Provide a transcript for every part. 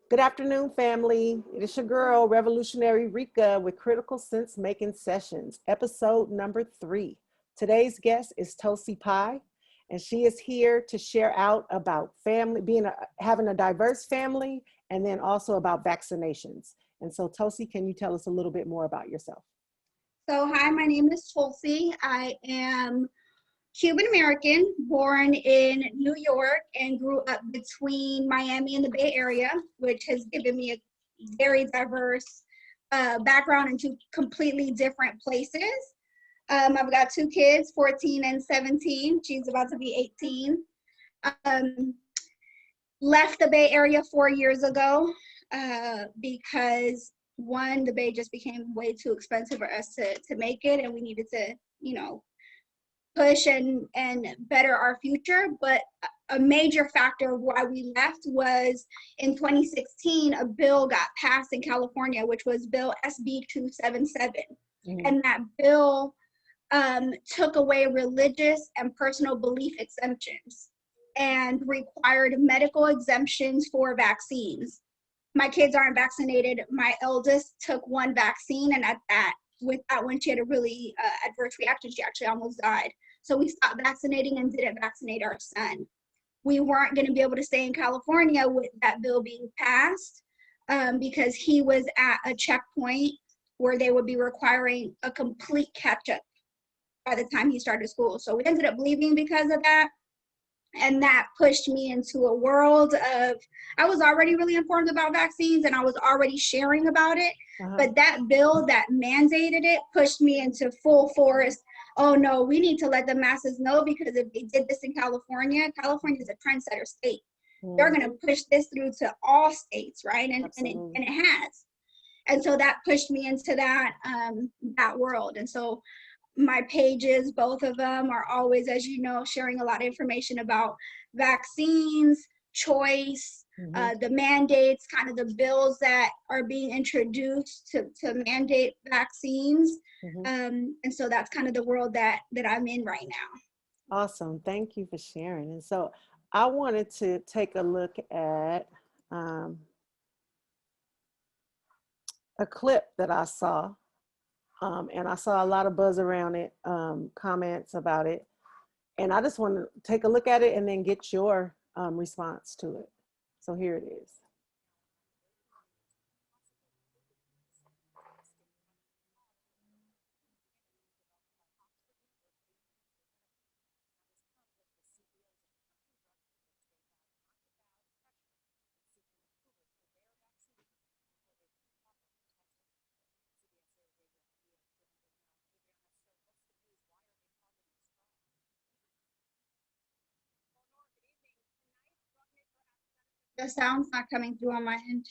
Good afternoon, family. It is your girl, Revolutionary Rika, with Critical Sense Making Sessions, episode number 3. Today's guest is Tulsi Pi, and she is here to share out about family, having a diverse family, and then also about vaccinations. And so, Tulsi, can you tell us a little bit more about yourself? So, hi, my name is Tulsi. I am Cuban American, born in New York and grew up between Miami and the Bay Area, which has given me a very diverse background in two completely different places. I've got 2 kids, 14 and 17. She's about to be 18. Left the Bay Area 4 years ago because one, the Bay just became way too expensive for us to make it, and we needed to, push and better our future. But a major factor of why we left was in 2016, a bill got passed in California, which was Bill SB 277. Mm-hmm. And that bill took away religious and personal belief exemptions and required medical exemptions for vaccines. My kids aren't vaccinated. My eldest took 1 vaccine, and with that one, she had a really adverse reaction. She actually almost died. So we stopped vaccinating and didn't vaccinate our son. We weren't going to be able to stay in California with that bill being passed because he was at a checkpoint where they would be requiring a complete catch-up by the time he started school. So we ended up leaving because of that. And that pushed me into a world of, I was already really informed about vaccines and I was already sharing about it. Uh-huh. But that bill that mandated it pushed me into full force. Oh no, we need to let the masses know, because if they did this in California, California is a trendsetter state. Mm-hmm. They're going to push this through to all states, right? And it has. And so that pushed me into that world. And so my pages, both of them, are always, as you know, sharing a lot of information about vaccines, choice, mm-hmm. The mandates, kind of the bills that are being introduced to mandate vaccines. Mm-hmm. And so that's kind of the world that I'm in right now. Awesome. Thank you for sharing. And so I wanted to take a look at a clip that I saw. And I saw a lot of buzz around it, comments about it. And I just want to take a look at it and then get your response to it. So here it is. The sound's not coming through on my end.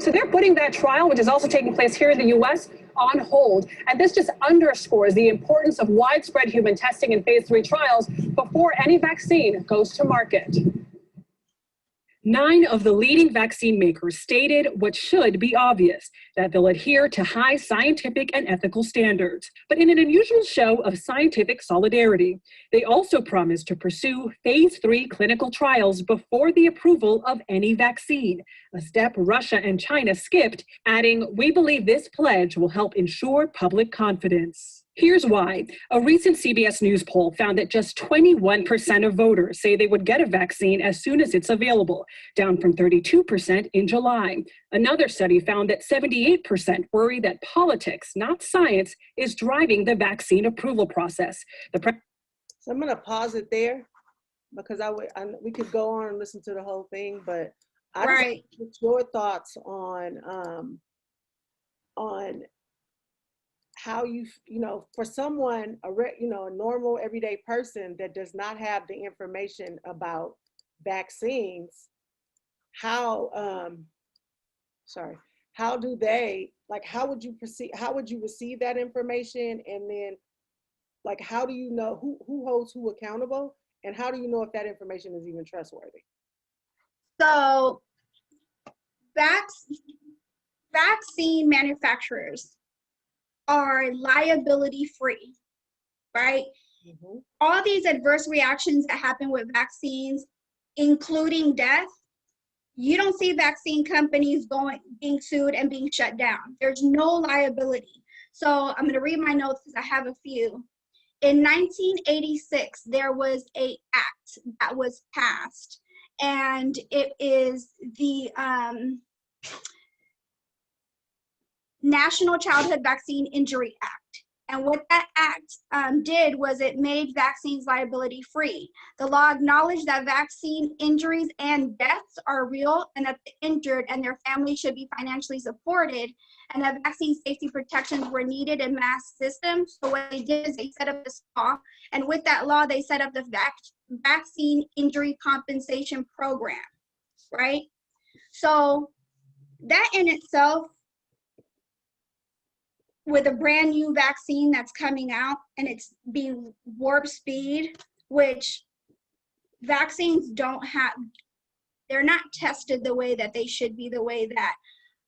So they're putting that trial, which is also taking place here in the U.S., on hold. And this just underscores the importance of widespread human testing in phase 3 trials before any vaccine goes to market. 9 of the leading vaccine makers stated what should be obvious, that they'll adhere to high scientific and ethical standards. But in an unusual show of scientific solidarity, they also promised to pursue phase 3 clinical trials before the approval of any vaccine, a step Russia and China skipped, adding, "We believe this pledge will help ensure public confidence." Here's why. A recent CBS News poll found that just 21% of voters say they would get a vaccine as soon as it's available, down from 32% in July. Another study found that 78% worry that politics, not science, is driving the vaccine approval process. So I'm going to pause it there, because we could go on and listen to the whole thing, but I just want to get your thoughts on how for someone, a normal everyday person that does not have the information about vaccines, how do they, how would you receive that information? And then how do you know who holds who accountable? And how do you know if that information is even trustworthy? So vaccine manufacturers are liability free, right? Mhm. All these adverse reactions that happen with vaccines, including death, you don't see vaccine companies being sued and being shut down. There's no liability. So I'm going to read my notes because I have a few. In 1986, there was a act that was passed, and it is the National Childhood Vaccine Injury Act. And what that act did was it made vaccines liability free. The law acknowledged that vaccine injuries and deaths are real, and that the injured and their families should be financially supported, and that vaccine safety protections were needed in mass systems. So what they did is they set up this law, and with that law, they set up the vaccine injury compensation program, right? So that in itself, with a brand new vaccine that's coming out and it's being warp speed, which vaccines don't have, they're not tested the way that they should be, the way that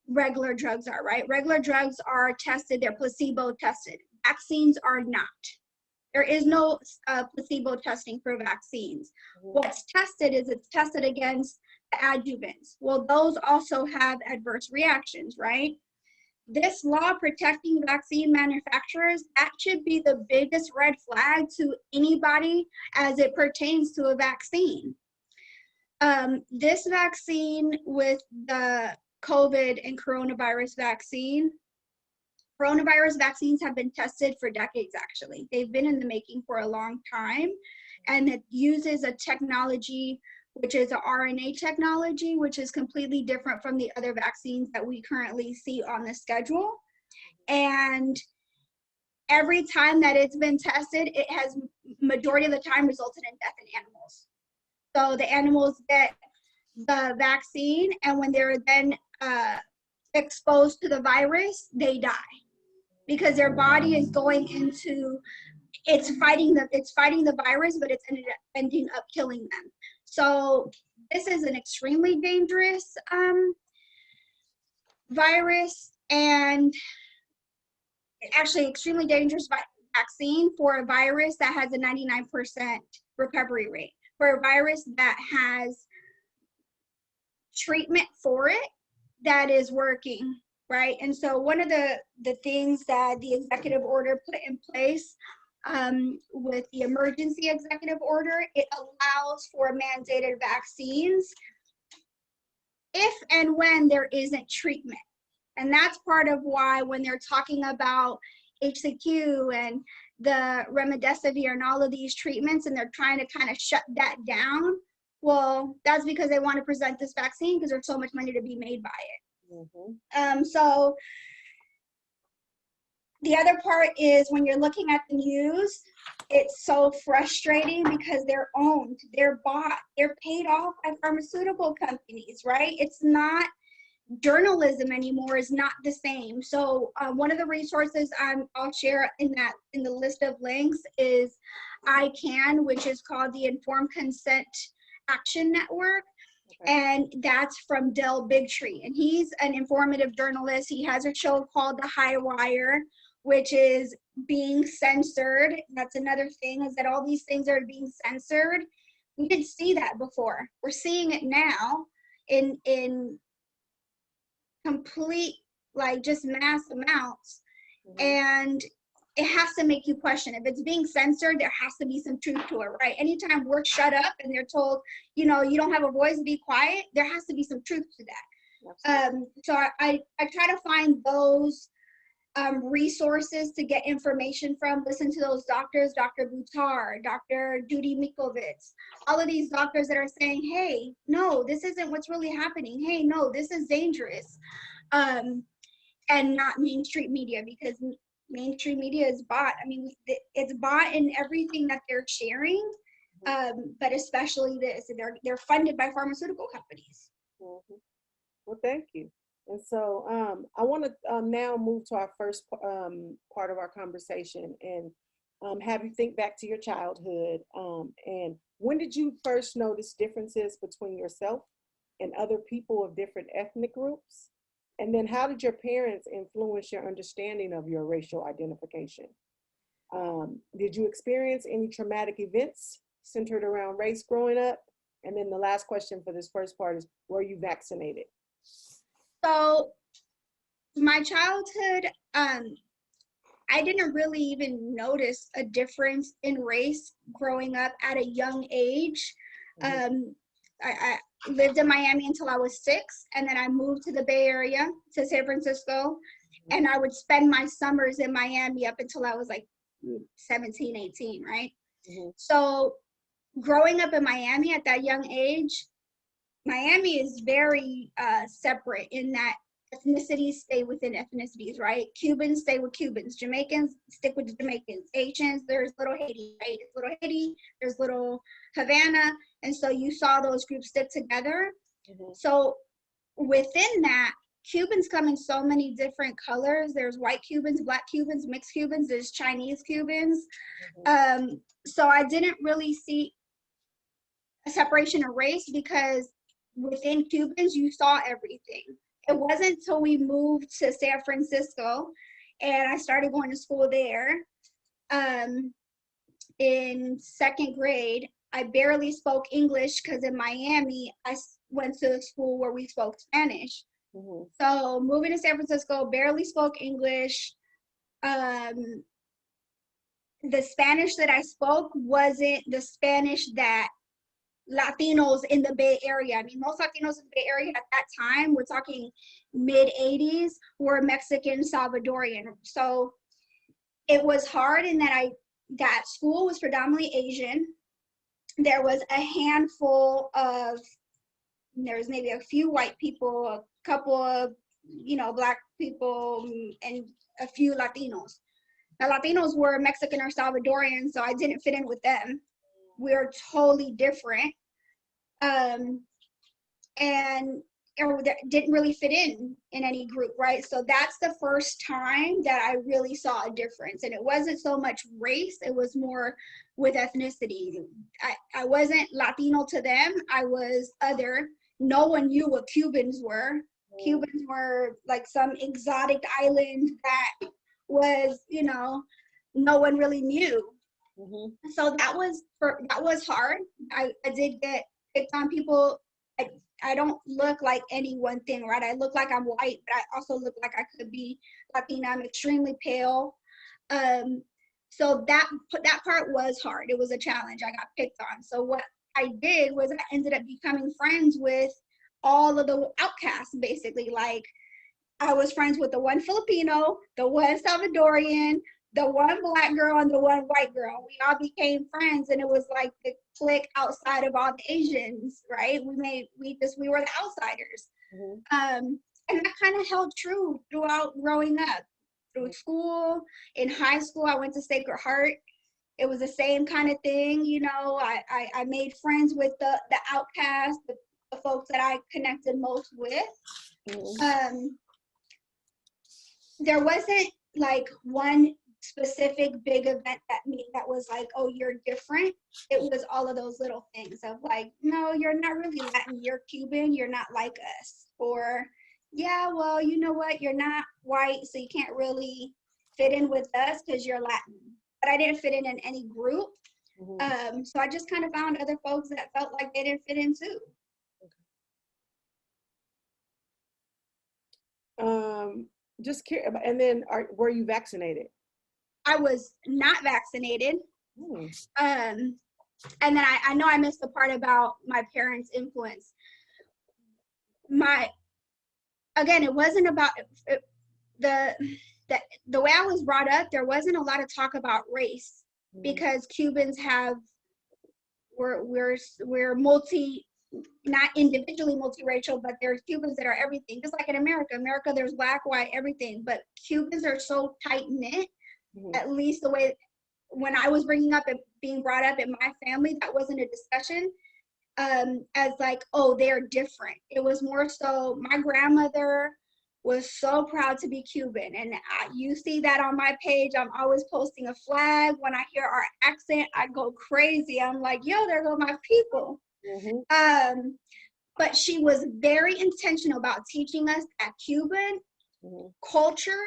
regular drugs are, right? Regular drugs are tested, they're placebo tested. Vaccines are not. There is no placebo testing for vaccines. What's tested is it's tested against the adjuvants. Well, those also have adverse reactions, right? This law protecting vaccine manufacturers, that should be the biggest red flag to anybody as it pertains to a vaccine. This vaccine with the COVID and coronavirus vaccines have been tested for decades, actually. They've been in the making for a long time, and it uses a technology which is an RNA technology, which is completely different from the other vaccines that we currently see on the schedule. And every time that it's been tested, it has majority of the time resulted in death in animals. So the animals get the vaccine, and when they're then exposed to the virus, they die because their body is going into, it's fighting the virus, but it's ending up killing them. So this is an extremely dangerous virus, and actually extremely dangerous vaccine for a virus that has a 99% recovery rate, for a virus that has treatment for it that is working, right? And so one of the things that the executive order put in place with the emergency executive order, it allows for mandated vaccines if and when there isn't treatment. And that's part of why when they're talking about HCQ and the remdesivir and all of these treatments, and they're trying to kind of shut that down, well, that's because they want to present this vaccine because there's so much money to be made by it. Mhm. So the other part is when you're looking at the news, it's so frustrating because they're owned, they're bought, they're paid off by pharmaceutical companies, right? It's not journalism anymore, is not the same. So one of the resources I'll share in the list of links is ICANN, which is called the Informed Consent Action Network. Okay. And that's from Del Bigtree, and he's an informative journalist. He has a show called The High Wire, which is being censored. That's another thing, is that all these things are being censored. We didn't see that before. We're seeing it now in complete, like, just mass amounts. Mm-hmm. And it has to make you question. If it's being censored, there has to be some truth to it, right? Anytime we're shut up and they're told, you don't have a voice, be quiet, there has to be some truth to that. So I try to find those resources to get information from. Listen to those doctors, Dr. Butar, Dr. Judy Mikovits, all of these doctors that are saying, hey, no, this isn't what's really happening. Hey, no, this is dangerous. And not mainstream media, because mainstream media is bought. I mean, it's bought in everything that they're sharing, but especially this. They're funded by pharmaceutical companies. Mm-hmm. Well, thank you. And so I want to now move to our first part of our conversation and have you think back to your childhood. And when did you first notice differences between yourself and other people of different ethnic groups? And then how did your parents influence your understanding of your racial identification? Did you experience any traumatic events centered around race growing up? And then the last question for this first part is, were you vaccinated? So my childhood, I didn't really even notice a difference in race growing up at a young age. I lived in Miami until I was 6, and then I moved to the Bay Area, to San Francisco, and I would spend my summers in Miami up until I was like 17, 18, right? So growing up in Miami at that young age, Miami is very separate in that ethnicities stay within ethnicities, right? Cubans stay with Cubans. Jamaicans stick with the Jamaicans. Haitians, there's little Haiti, right? There's little Haiti, there's little Havana. And so you saw those groups stick together. So within that, Cubans come in so many different colors. There's white Cubans, black Cubans, mixed Cubans, there's Chinese Cubans. So I didn't really see a separation of race because within Cubans, you saw everything. It wasn't until we moved to San Francisco and I started going to school there. In 2nd grade, I barely spoke English because in Miami, I went to a school where we spoke Spanish. So moving to San Francisco, barely spoke English. The Spanish that I spoke wasn't the Spanish that Latinos in the Bay Area. I mean, most Latinos in the Bay Area at that time, we're talking mid-80s, were Mexican, Salvadorian. So it was hard in that that school was predominantly Asian. There was a handful of, there was maybe a few white people, a couple of, black people, and a few Latinos. Now, Latinos were Mexican or Salvadorian, so I didn't fit in with them. We're totally different, and didn't really fit in any group, right? So that's the first time that I really saw a difference, and it wasn't so much race, it was more with ethnicity. I wasn't Latino to them, I was other. No one knew what Cubans were. Cubans were like some exotic island that was, no one really knew. So that was hard. I did get picked on. People, I don't look like any one thing, right? I look like I'm white, but I also look like I could be Latina. I'm extremely pale. So that part was hard. It was a challenge. I got picked on. So what I did was I ended up becoming friends with all of the outcasts, basically. Like, I was friends with the one Filipino, the one Salvadorian, the one black girl, and the one white girl. We all became friends, and it was like the clique outside of all the Asians, right? We were the outsiders. And that kind of held true throughout growing up. Through school, in high school, I went to Sacred Heart. It was the same kind of thing, I made friends with the outcasts, the folks that I connected most with. There wasn't like one specific big event that was like, oh, you're different. It was all of those little things of like, no, you're not really Latin, you're Cuban, you're not like us. Or, yeah, well, you know what, you're not white, so you can't really fit in with us because you're Latin. But I didn't fit in any group. So I just kind of found other folks that felt like they didn't fit in too. Just curious, and then were you vaccinated? I was not vaccinated. And then I know I missed the part about my parents' influence. Again, it wasn't about the way I was brought up. There wasn't a lot of talk about race because Cubans we're not individually multiracial, but there's Cubans that are everything. Just like in America, there's black, white, everything. But Cubans are so tight knit. At least the way when I was being brought up in my family, that wasn't a discussion. As like, oh, they're different. It was more so my grandmother was so proud to be Cuban. And you see that on my page. I'm always posting a flag. When I hear our accent, I go crazy. I'm like, yo, there go my people. But she was very intentional about teaching us that Cuban culture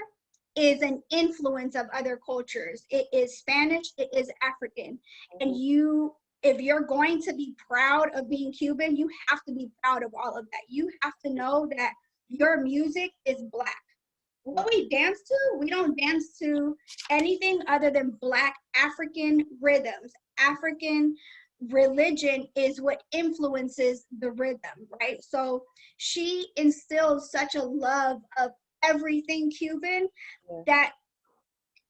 is an influence of other cultures. It is Spanish, it is African. And you, if you're going to be proud of being Cuban, you have to be proud of all of that. You have to know that your music is Black. What we dance to, we don't dance to anything other than Black African rhythms. African religion is what influences the rhythm, right? So she instills such a love of everything Cuban that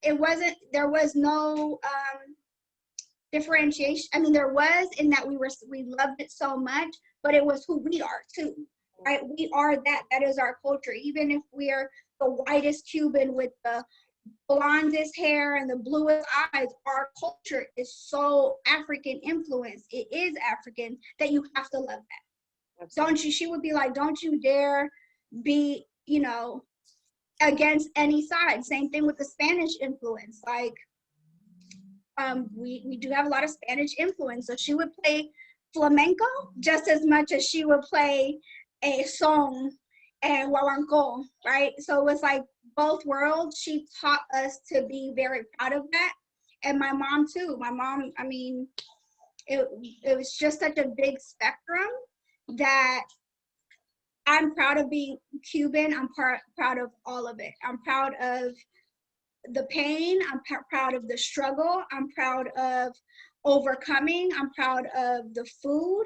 there was no differentiation. I mean, there was, in that we loved it so much, but it was who we are too, right? We are that. That is our culture. Even if we're the whitest Cuban with the blondest hair and the bluest eyes, our culture is so African influenced. It is African, that you have to love that. Absolutely. Don't you? She would be like, don't you dare be, against any side. Same thing with the Spanish influence. Like, we do have a lot of Spanish influence. So she would play flamenco just as much as she would play a song and guaguancó, right? So it was like both worlds. She taught us to be very proud of that. And my mom too. My mom, I mean, it was just such a big spectrum that I'm proud of being Cuban. I'm proud of all of it. I'm proud of the pain. I'm proud of the struggle. I'm proud of overcoming. I'm proud of the food.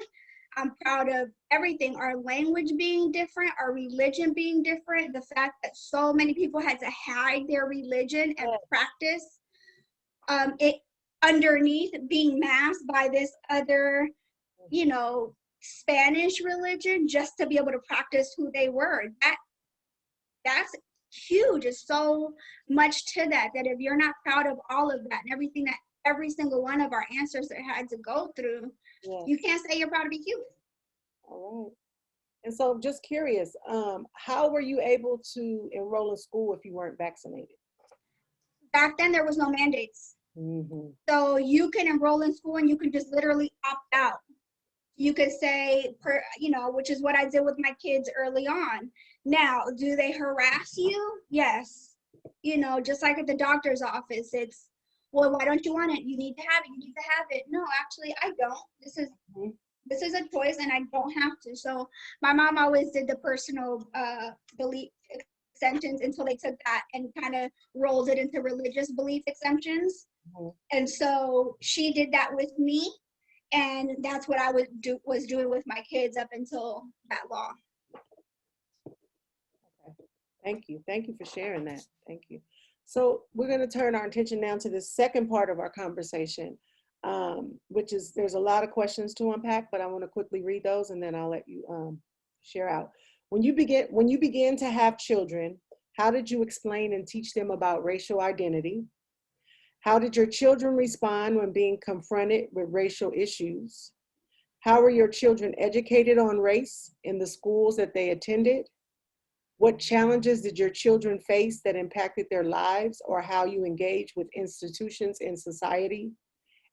I'm proud of everything. Our language being different, our religion being different, the fact that so many people had to hide their religion and practice it underneath, being masked by this other, Spanish religion, just to be able to practice who they were. That's huge. There's so much to that if you're not proud of all of that and everything that every single one of our ancestors had to go through, you can't say you're proud to be Cuban. All right. And so just curious, how were you able to enroll in school if you weren't vaccinated? Back then, there was no mandates. Mm-hmm. So you can enroll in school and you can just literally opt out. You could say, which is what I did with my kids early on. Now, do they harass you? Yes. Just like at the doctor's office, it's, well, why don't you want it? You need to have it. You need to have it. No, actually, I don't. This is a choice, and I don't have to. So my mom always did the personal belief exemptions until they took that and kind of rolled it into religious belief exemptions. Mm-hmm. And so she did that with me. And that's what I was doing with my kids up until that law. Okay. Thank you. Thank you for sharing that. Thank you. So we're going to turn our attention now to the second part of our conversation, which is, there's a lot of questions to unpack, but I want to quickly read those and then I'll let you share out. When you begin to have children, how did you explain and teach them about racial identity? How did your children respond when being confronted with racial issues? How were your children educated on race in the schools that they attended? What challenges did your children face that impacted their lives or how you engage with institutions in society?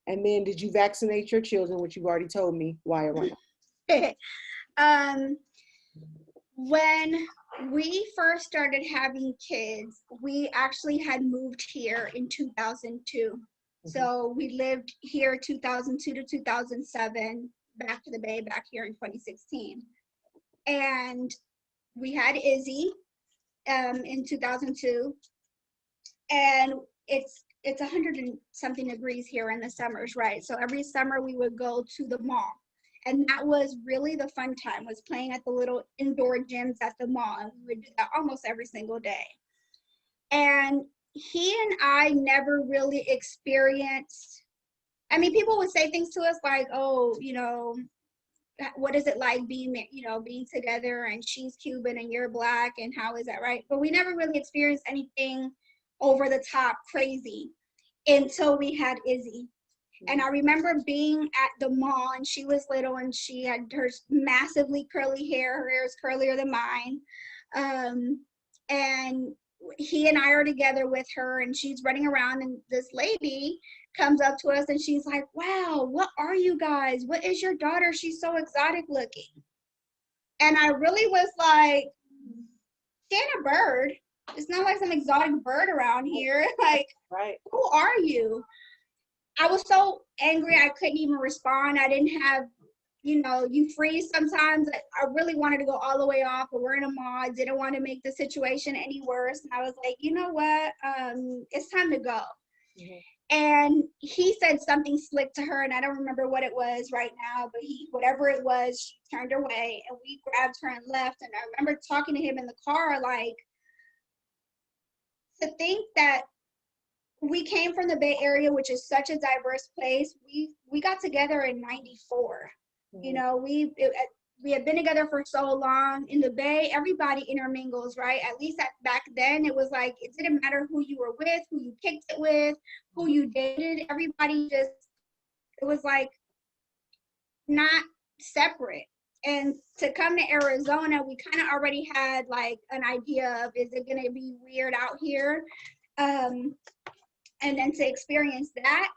And then did you vaccinate your children, which you've already told me, why or why not? When we first started having kids, we actually had moved here in 2002. Mm-hmm. So we lived here 2002 to 2007, back to the Bay, back here in 2016. And we had Izzy in 2002. And it's 100 and something degrees here in the summers, right? So every summer we would go to the mall. And that was really the fun time, was playing at the little indoor gyms at the mall. And we would do that almost every single day. And he and I never really experienced, I mean, people would say things to us like, oh, what is it like being together, and she's Cuban and you're Black, and how is that, right? But we never really experienced anything over the top crazy until we had Izzy. And I remember being at the mall, and she was little, and she had her massively curly hair. Her hair is curlier than mine. And he and I are together with her, and she's running around, and this lady comes up to us, and she's like, wow, what are you guys? What is your daughter? She's so exotic looking. And I really was like, she ain't a bird. It's not like some exotic bird around here. Like, Right. who are you? I was so angry I couldn't even respond. I didn't have, you freeze sometimes. I really wanted to go all the way off, but we're in a mall. I didn't want to make the situation any worse. And I was like, you know what? It's time to go. Mhm. And he said something slick to her, and I don't remember what it was right now, but whatever it was, she turned away, and we grabbed her and left. And I remember talking to him in the car, like, to think that we came from the Bay Area, which is such a diverse place. We got together in '94. Mhm. We had been together for so long. In the Bay, everybody intermingles, right? At least back then, it was like, it didn't matter who you were with, who you kicked it with, who you dated. Everybody just, it was like not separate. And to come to Arizona, we kind of already had like an idea of, is it going to be weird out here? And then to experience that,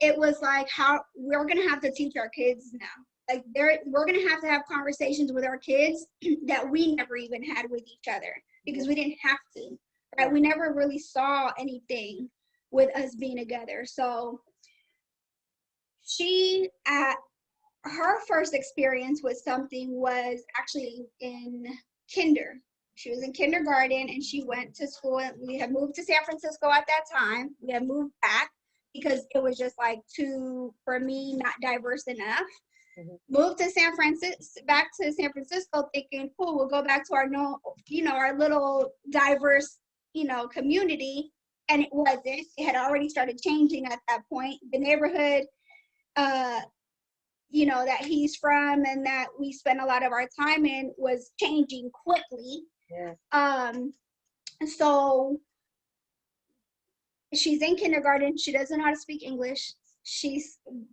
it was like, how we're going to have to teach our kids now. Like, we're going to have conversations with our kids that we never even had with each other, because we didn't have to, right? We never really saw anything with us being together. So her first experience with something was actually in kinder. She was in kindergarten, and she went to school. We had moved to San Francisco at that time. We had moved back because it was just like for me, not diverse enough. Mhm. Moved to back to San Francisco, thinking, cool, we'll go back to our our little diverse, community. And it wasn't. It had already started changing at that point. The neighborhood, that he's from and that we spent a lot of our time in was changing quickly. Yeah. So she's in kindergarten. She doesn't know how to speak English. She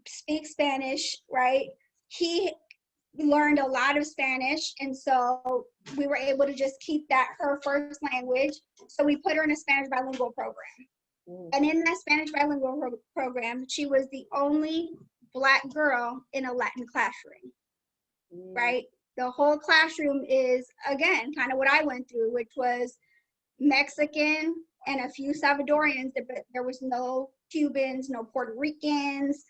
speaks Spanish, right? He learned a lot of Spanish, and so we were able to just keep that her first language. So we put her in a Spanish bilingual program. Mm. And in that Spanish bilingual program, she was the only Black girl in a Latin classroom, right? The whole classroom is, again, kind of what I went through, which was Mexican and a few Salvadorians, but there was no Cubans, no Puerto Ricans,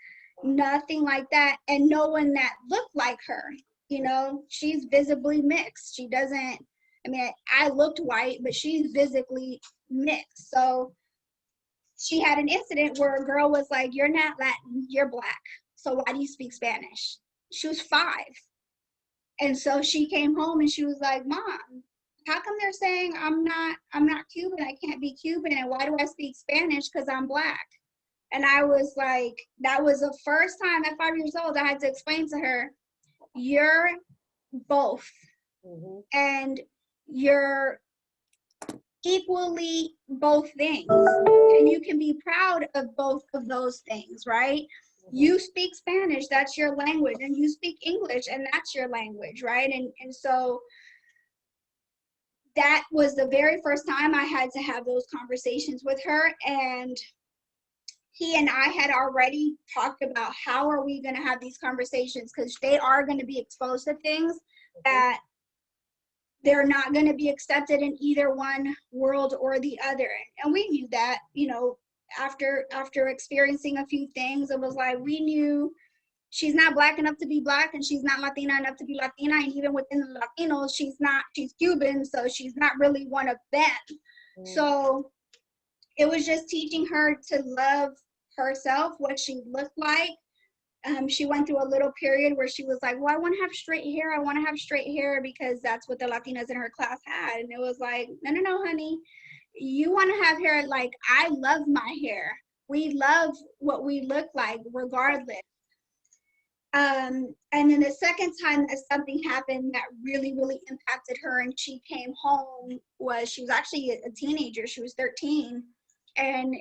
nothing like that, and no one that looked like her. She's visibly mixed. She doesn't, I looked white, but she's visibly mixed. So she had an incident where a girl was like, you're not Latin, you're Black. So why do you speak Spanish? She was 5. And so she came home and she was like, Mom, how come they're saying I'm not Cuban? I can't be Cuban. And why do I speak Spanish? Because I'm Black. And I was like, that was the first time at 5 years old I had to explain to her, you're both. Mhm. And you're equally both things. And you can be proud of both of those things, right? You speak Spanish, that's your language, and you speak English, and that's your language, right? And so that was the very first time I had to have those conversations with her. And he and I had already talked about how are we going to have these conversations, because they are going to be exposed to things that they're not going to be accepted in either one world or the other. And we knew that, after experiencing a few things, it was like, we knew she's not Black enough to be Black, and she's not Latina enough to be Latina. And even within the Latinos, she's Cuban, so she's not really one of them. So it was just teaching her to love herself, what she looked like. She went through a little period where she was like, well, I want to have straight hair. I want to have straight hair because that's what the Latinas in her class had. And it was like, no, honey. You want to have hair like I love my hair. We love what we look like regardless. And then the second time that something happened that really, really impacted her and she came home was, she was actually a teenager. She was 13 and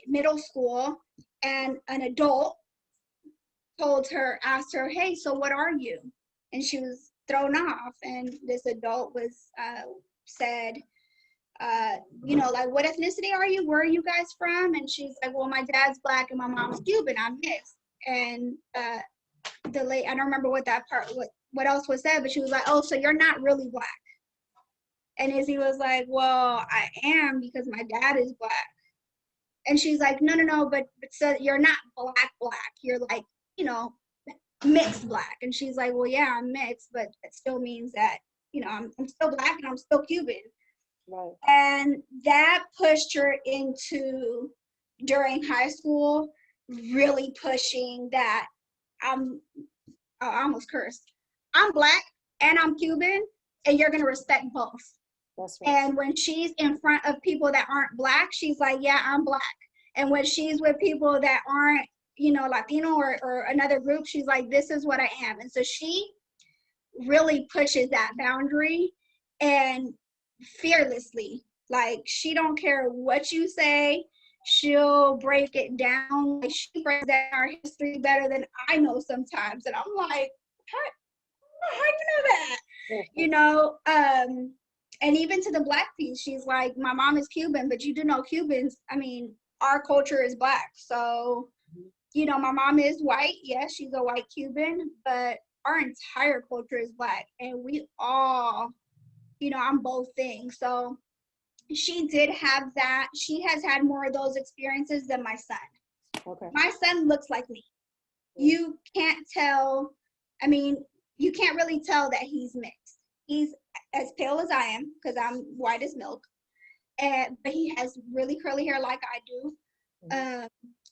middle school, and an adult asked her, hey, so what are you? And she was thrown off. And this adult said, like, what ethnicity are you? Where are you guys from? And she's like, well, my dad's Black and my mom's Cuban. I'm mixed. And I don't remember what else was said, but she was like, oh, so you're not really Black. And Izzy was like, well, I am because my dad is Black. And she's like, no, but so you're not black. You're like, you know, mixed Black. And she's like, well, yeah, I'm mixed, but it still means that, you know, I'm still Black and I'm still Cuban. Right. And that pushed her into, during high school, really pushing that I almost cursed. I'm Black and I'm Cuban, and you're going to respect both. That's right. And when she's in front of people that aren't Black, she's like, yeah, I'm Black. And when she's with people that aren't, you know, Latino or another group, she's like, this is what I am. And so she really pushes that boundary, and fearlessly, like, she don't care what you say, she'll break it down. Like, she breaks down our history better than I know sometimes. And I'm like, how do you know that? You know, and even to the Black piece, she's like, my mom is Cuban, but you do know Cubans, I mean, our culture is Black. So, you know, my mom is white. Yes, she's a white Cuban, but our entire culture is Black. And we all, you know, I'm both things. So she did have that. She has had more of those experiences than my son. Okay. My son looks like me. You can't tell, I mean, you can't really tell that he's mixed. He's as pale as I am because I'm white as milk. But he has really curly hair like I do.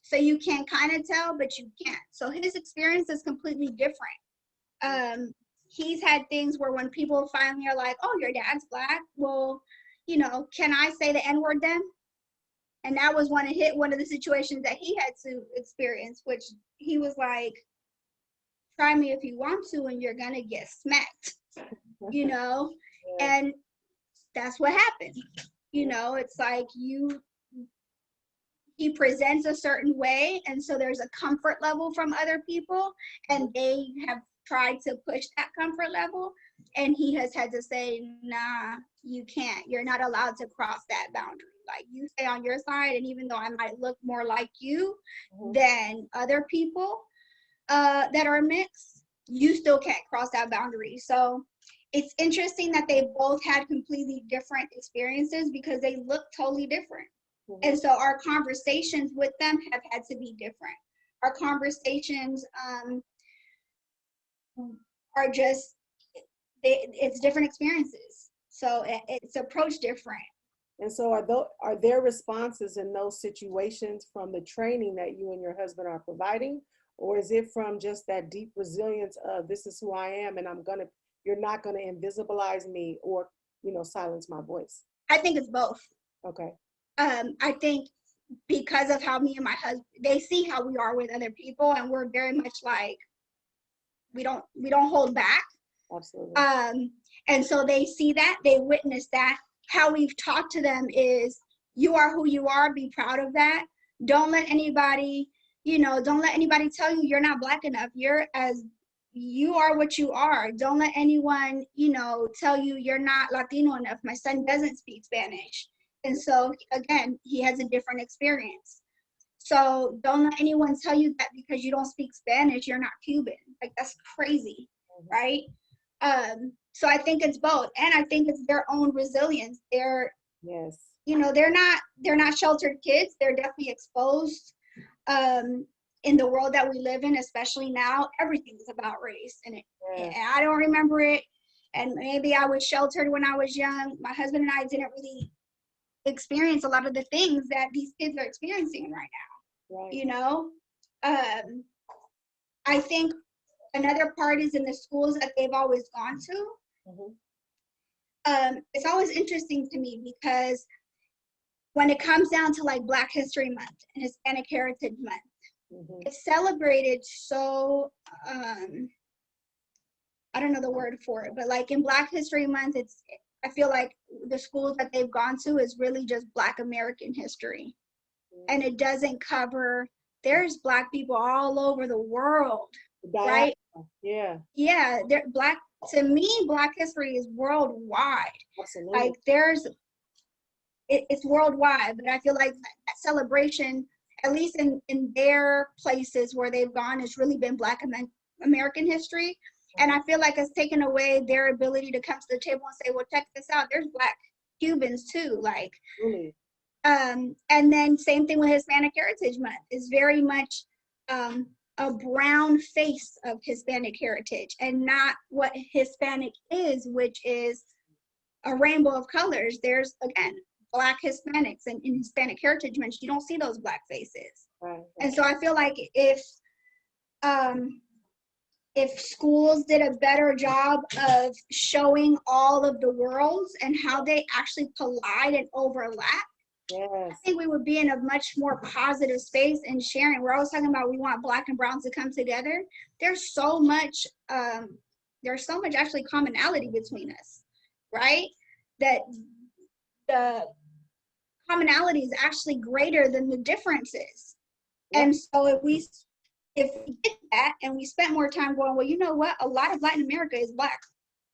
So you can kind of tell, but you can't. So his experience is completely different. He's had things where when people finally are like, oh, your dad's Black, well, you know, can I say the N-word then? And that was one of the situations that he had to experience, which he was like, try me if you want to, and you're gonna get smacked, you know? And that's what happened. You know, it's like he presents a certain way, and so there's a comfort level from other people, and they have tried to push that comfort level, and he has had to say, nah, you can't. You're not allowed to cross that boundary. Like, you stay on your side, and even though I might look more like you than other people that are mixed, you still can't cross that boundary. So it's interesting that they both had completely different experiences because they look totally different. And so our conversations with them have had to be different. Our conversations are just, it's different experiences. So it's approached different. And so are there responses in those situations from the training that you and your husband are providing? Or is it from just that deep resilience of, this is who I am, and you're not gonna invisibilize me or, you know, silence my voice? I think it's both. Okay. I think because of how me and my husband, they see how we are with other people, and we're very much like, we don't hold back. Absolutely. And so they see that, they witness that. How we've talked to them is, you are who you are, be proud of that. Don't let anybody, you know, don't let anybody tell you you're not Black enough. You are what you are. Don't let anyone, you know, tell you you're not Latino enough. My son doesn't speak Spanish. And so, again, he has a different experience. So don't let anyone tell you that because you don't speak Spanish, you're not Cuban. Like, that's crazy, right? So I think it's both. And I think it's their own resilience. Yes. You know, they're not sheltered kids. They're definitely exposed. In the world that we live in, especially now, everything's about race. And I don't remember it. And maybe I was sheltered when I was young. My husband and I didn't really experience a lot of the things that these kids are experiencing right now. Right. You know? I think another part is in the schools that they've always gone to. It's always interesting to me because when it comes down to like Black History Month and Hispanic Heritage Month, it's celebrated so, I don't know the word for it, but like in Black History Month, I feel like the schools that they've gone to is really just Black American history. And it doesn't cover, there's Black people all over the world, right? Yeah. Yeah, to me, Black history is worldwide. Absolutely. Like it's worldwide, but I feel like that celebration, at least in their places where they've gone, has really been Black American history. And I feel like it's taken away their ability to come to the table and say, well, check this out. There's Black Cubans too. Like, Really? and then same thing with Hispanic Heritage Month. It's very much a brown face of Hispanic heritage and not what Hispanic is, which is a rainbow of colors. There's, again, Black Hispanics, and in Hispanic Heritage Month, you don't see those Black faces. Right. And so I feel like if schools did a better job of showing all of the worlds and how they actually collide and overlap, Yes. I think we would be in a much more positive space in sharing. We're always talking about we want Black and browns to come together. There's so much actually commonality between us, right? That the commonality is actually greater than the differences. Yep. And so if we get that and we spent more time going, well, you know what? A lot of Latin America is Black.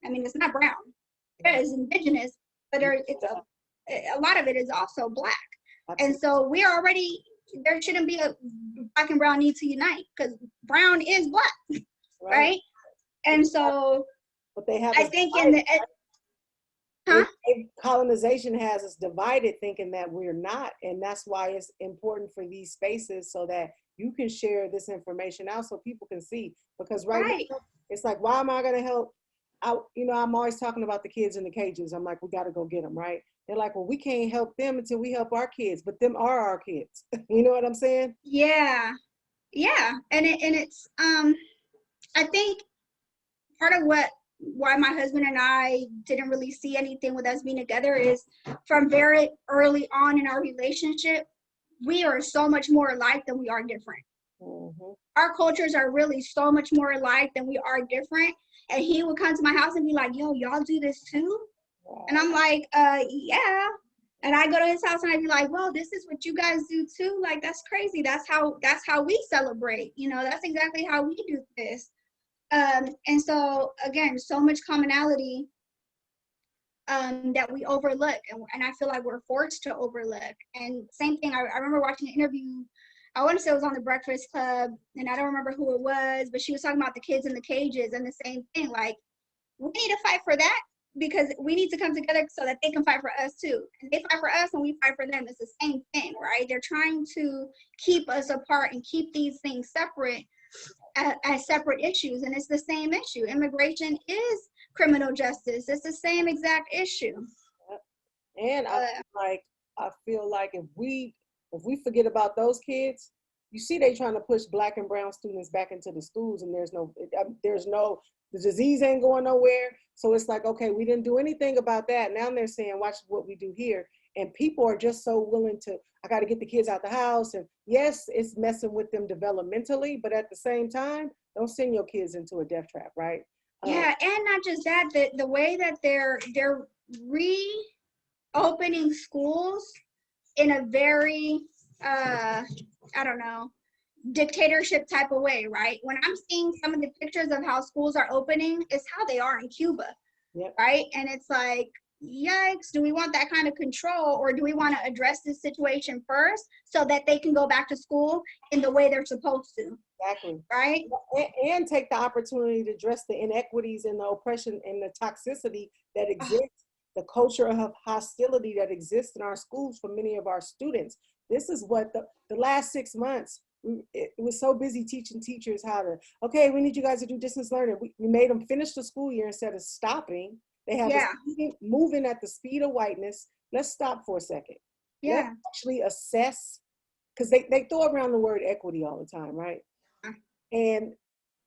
I mean, it's not brown. It is indigenous, but a lot of it is also Black. Absolutely. And so there shouldn't be a Black and brown need to unite, because brown is Black, right? And so but they have I think in the colonization has us divided, thinking that we're not, and that's why it's important for these spaces so that you can share this information out so people can see. Because right now, it's like, why am I going to help? I'm always talking about the kids in the cages. I'm like, we got to go get them, right? They're like, well, we can't help them until we help our kids, but them are our kids. You know what I'm saying? Yeah, and it's I think part of why my husband and I didn't really see anything with us being together is from very early on in our relationship, we are so much more alike than we are different. Mm-hmm. Our cultures are really so much more alike than we are different. And he would come to my house and be like, yo, y'all do this too? Wow. And I'm like, yeah. And I go to his house and I'd be like, well, this is what you guys do too. Like, that's crazy. That's how we celebrate. That's exactly how we do this. And so again, so much commonality that we overlook, and I feel like we're forced to overlook. And same thing, I remember watching an interview, I want to say it was on the Breakfast Club, and I don't remember who it was, but she was talking about the kids in the cages, and the same thing, like, we need to fight for that, because we need to come together so that they can fight for us too. And they fight for us and we fight for them. It's the same thing, right? They're trying to keep us apart and keep these things separate as separate issues, and it's the same issue. Immigration is criminal justice. It's the same exact issue. And I feel like if we forget about those kids, you see they trying to push Black and brown students back into the schools, and the disease ain't going nowhere. So it's like, okay, we didn't do anything about that. Now they're saying, watch what we do here. And people are just so willing to, I got to get the kids out the house. And yes, it's messing with them developmentally, but at the same time, don't send your kids into a death trap, right? Yeah, and not just that, the way that they're reopening schools in a very, dictatorship type of way, right? When I'm seeing some of the pictures of how schools are opening, it's how they are in Cuba, right? And it's like, yikes, do we want that kind of control, or do we want to address this situation first so that they can go back to school in the way they're supposed to? Exactly. Right? And take the opportunity to address the inequities and the oppression and the toxicity that exists, the culture of hostility that exists in our schools for many of our students. This is what the last 6 months, it was so busy teaching teachers how to, okay, we need you guys to do distance learning. We made them finish the school year instead of stopping. They have moving at the speed of whiteness. Let's stop for a second. Yeah. Let's actually assess, because they throw around the word equity all the time, right? And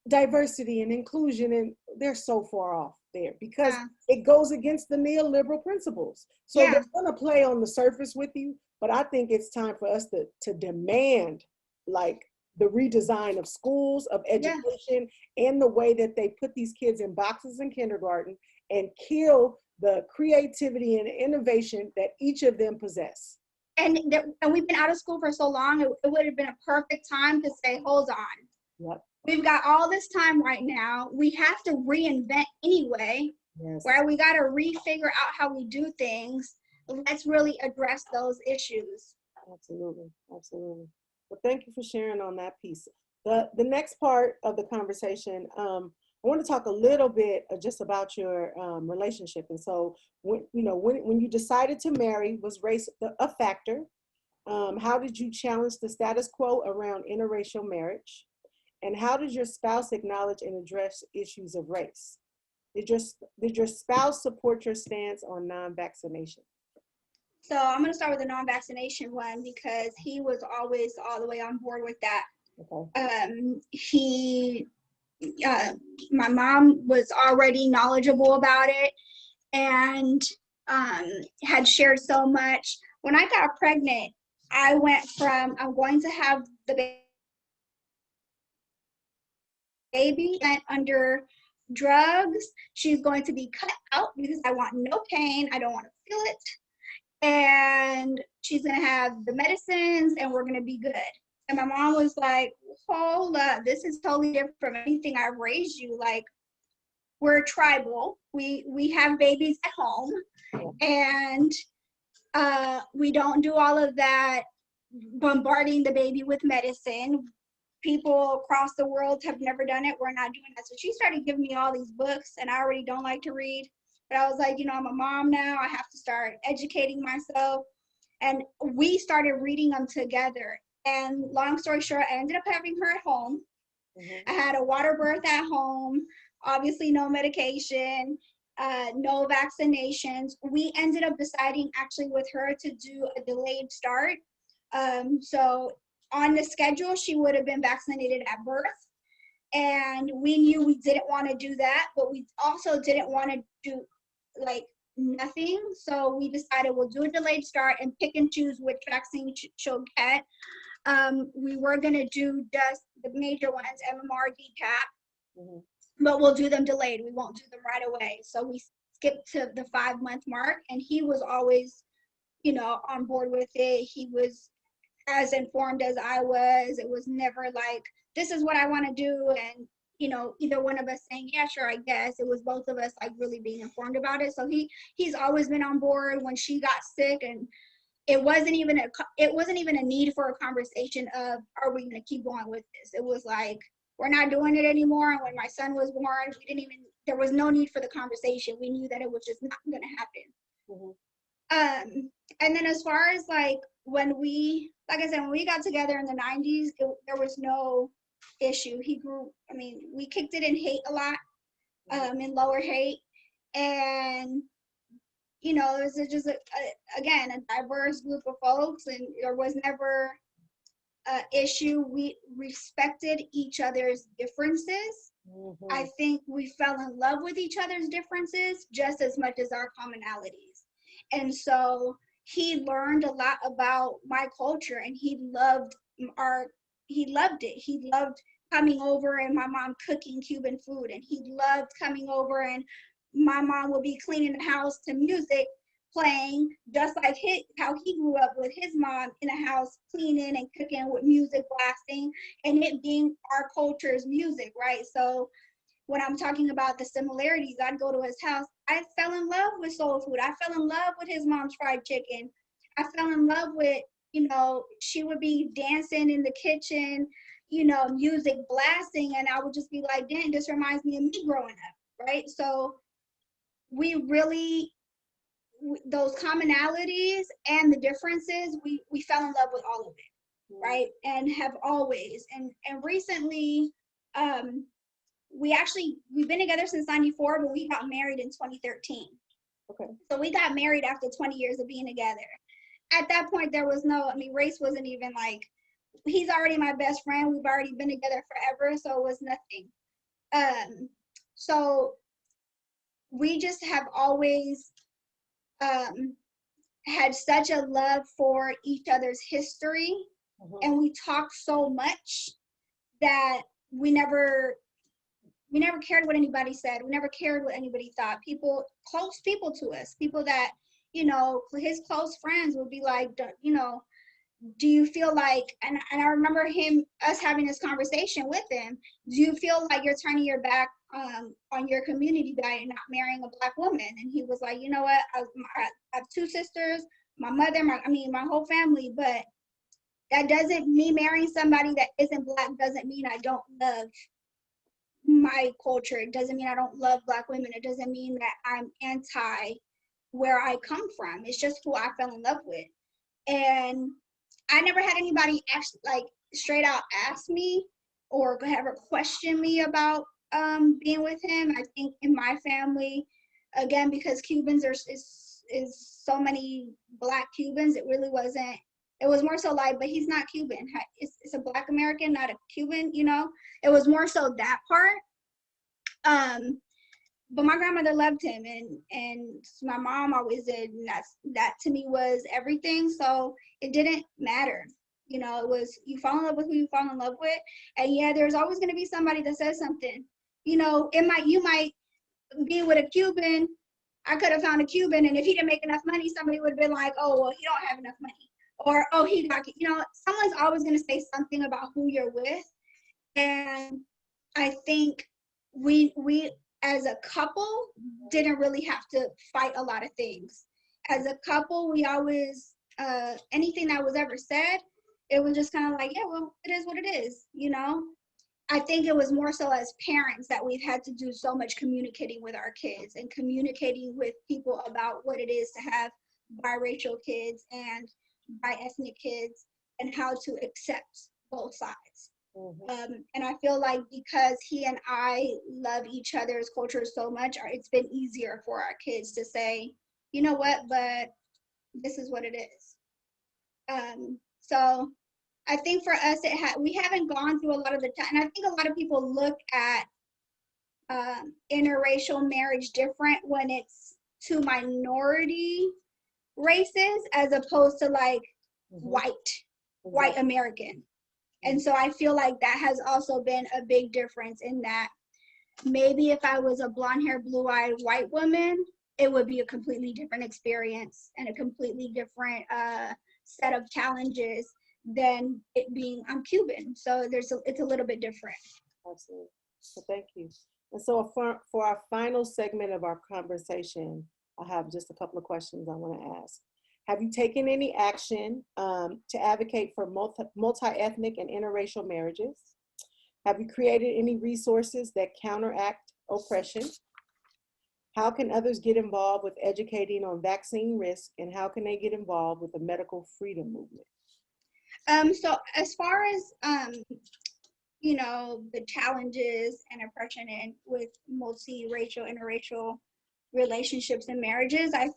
diversity and inclusion, and they're so far off there because it goes against the neoliberal principles. So they're gonna play on the surface with you, but I think it's time for us to demand, like, the redesign of schools, of education, and the way that they put these kids in boxes in kindergarten and kill the creativity and innovation that each of them possess. And we've been out of school for so long, it would have been a perfect time to say, hold on. Yep. We've got all this time right now. We have to reinvent anyway, where we got to refigure out how we do things. Let's really address those issues. Absolutely, absolutely. Well, thank you for sharing on that piece. The next part of the conversation, I want to talk a little bit just about your relationship. And so, when you decided to marry, was race a factor? How did you challenge the status quo around interracial marriage? And how did your spouse acknowledge and address issues of race? Did your spouse support your stance on non-vaccination? So I'm going to start with the non-vaccination one because he was always all the way on board with that. Okay. My mom was already knowledgeable about it and had shared so much. When I got pregnant, I went from I'm going to have the baby and under drugs. She's going to be cut out because I want no pain. I don't want to feel it. And she's going to have the medicines and we're going to be good. And my mom was like, hold up, this is totally different from anything I've raised you. Like, we're tribal. We have babies at home and we don't do all of that bombarding the baby with medicine. People across the world have never done it. We're not doing that. So she started giving me all these books and I already don't like to read. But I was like, I'm a mom now. I have to start educating myself. And we started reading them together. And long story short, I ended up having her at home. I had a water birth at home, obviously no medication, no vaccinations. We ended up deciding actually with her to do a delayed start. So on the schedule, she would have been vaccinated at birth. And we knew we didn't want to do that, but we also didn't want to do like nothing. So we decided we'll do a delayed start and pick and choose which vaccine she'll get. We were going to do just the major ones, MMR, DPAP, but we'll do them delayed. We won't do them right away. So we skipped to the 5-month mark, and he was always, on board with it. He was as informed as I was. It was never like, this is what I want to do. And, either one of us saying, yeah, sure, I guess. It was both of us like really being informed about it. So he's always been on board. When she got sick, and it wasn't even a need for a conversation of, are we going to keep going with this? It was like, we're not doing it anymore. And when my son was born, there was no need for the conversation. We knew that it was just not going to happen. And then as far as like, when we got together in the 90s, there was no issue. We kicked it in hate a lot, in lower hate. And there's just again a diverse group of folks, and there was never an issue. We respected each other's differences. I think we fell in love with each other's differences just as much as our commonalities. And so he learned a lot about my culture, and he loved it. He loved coming over and my mom cooking Cuban food, and he loved coming over and my mom would be cleaning the house to music playing, just like how he grew up with his mom in a house cleaning and cooking with music blasting, and it being our culture's music, right? So when I'm talking about the similarities, I'd go to his house. I fell in love with soul food. I fell in love with his mom's fried chicken. I fell in love with, she would be dancing in the kitchen, music blasting, and I would just be like, dang, this reminds me of me growing up, right? So we really, those commonalities and the differences, we fell in love with all of it, right? And have always. And recently, we've been together since 94, but we got married in 2013. Okay. So we got married after 20 years of being together. At that point, there was race wasn't even like, he's already my best friend. We've already been together forever, so it was nothing. So we just have always had such a love for each other's history, and we talk so much that we never cared what anybody said. We never cared what anybody thought. Close people to us, people that, his close friends would be like, do you feel like, and I remember us having this conversation with him, do you feel like you're turning your back on your community by not marrying a Black woman? And he was like, you know what, I have 2 sisters, my mother, my whole family, but that doesn't, me marrying somebody that isn't Black doesn't mean I don't love my culture. It doesn't mean I don't love Black women. It doesn't mean that I'm anti where I come from. It's just who I fell in love with. And I never had anybody actually like straight out ask me or ever question me about being with him. I think in my family, again, because Cubans is so many Black Cubans, it really wasn't. It was more so like, but he's not Cuban. It's a Black American, not a Cuban. You know, it was more so that part. But my grandmother loved him, and my mom always did, and that to me was everything. So it didn't matter, you know. It was, you fall in love with who you fall in love with, and yeah, there's always going to be somebody that says something, you know. You might be with a Cuban. I could have found a Cuban, and if he didn't make enough money, somebody would have been like, oh, well, he don't have enough money, or oh, he got, you know, someone's always going to say something about who you're with. And I think we as a couple didn't really have to fight a lot of things. As a couple, we always, anything that was ever said, it was just kind of like, yeah, well, it is what it is, you know? I think it was more so as parents that we've had to do so much communicating with our kids and communicating with people about what it is to have biracial kids and bi-ethnic kids and how to accept both sides. And I feel like because he and I love each other's cultures so much, it's been easier for our kids to say, you know what, but this is what it is. So I think for us, we haven't gone through a lot of the time, and I think a lot of people look at interracial marriage different when it's to minority races as opposed to like white American. And so I feel like that has also been a big difference in that maybe if I was a blonde-haired, blue-eyed white woman, it would be a completely different experience and a completely different set of challenges than it being I'm Cuban. So it's a little bit different. Absolutely. So thank you. And so for our final segment of our conversation, I have just a couple of questions I want to ask. Have you taken any action to advocate for multi-ethnic and interracial marriages? Have you created any resources that counteract oppression? How can others get involved with educating on vaccine risk, and how can they get involved with the medical freedom movement? So as far as you know, the challenges and oppression and with multi-racial, interracial relationships and marriages, I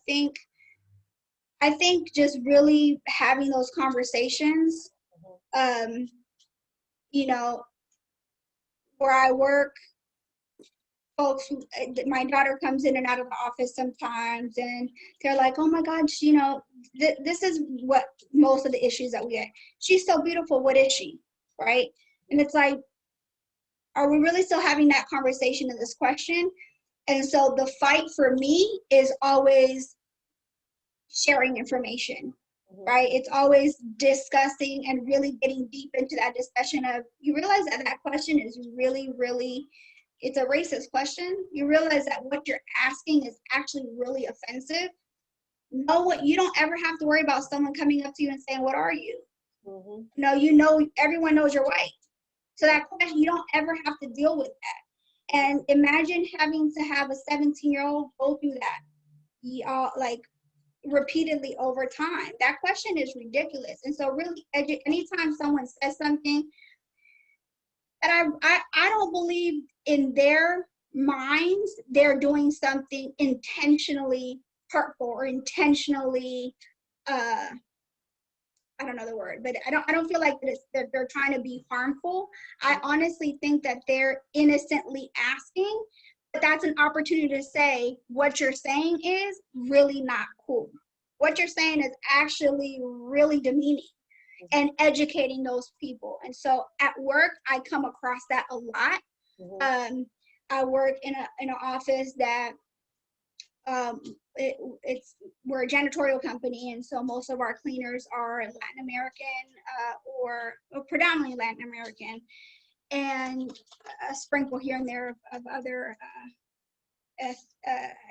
think just really having those conversations, you know, where I work, folks, my daughter comes in and out of the office sometimes and they're like, oh my God, you know, this is what most of the issues that we get. She's so beautiful, what is she, right? And it's like, are we really still having that conversation and this question? And so the fight for me is always sharing information, right? It's always discussing and really getting deep into that discussion of, you realize that that question is really, really, it's a racist question. You realize that what you're asking is actually really offensive. You don't ever have to worry about someone coming up to you and saying, what are you? No, you know, everyone knows you're white. So that question, you don't ever have to deal with that. And imagine having to have a 17-year-old go through that, like repeatedly over time. That question is ridiculous. And so really, anytime someone says something that I don't believe in their minds, they're doing something intentionally hurtful or intentionally, I don't know the word, but I don't feel like that they're trying to be harmful. I honestly think that they're innocently asking, but that's an opportunity to say what you're saying is really not cool. What you're saying is actually really demeaning, and educating those people. And so at work, I come across that a lot. I work in an office that we're a janitorial company, and so most of our cleaners are Latin American or predominantly Latin American, and a sprinkle here and there of other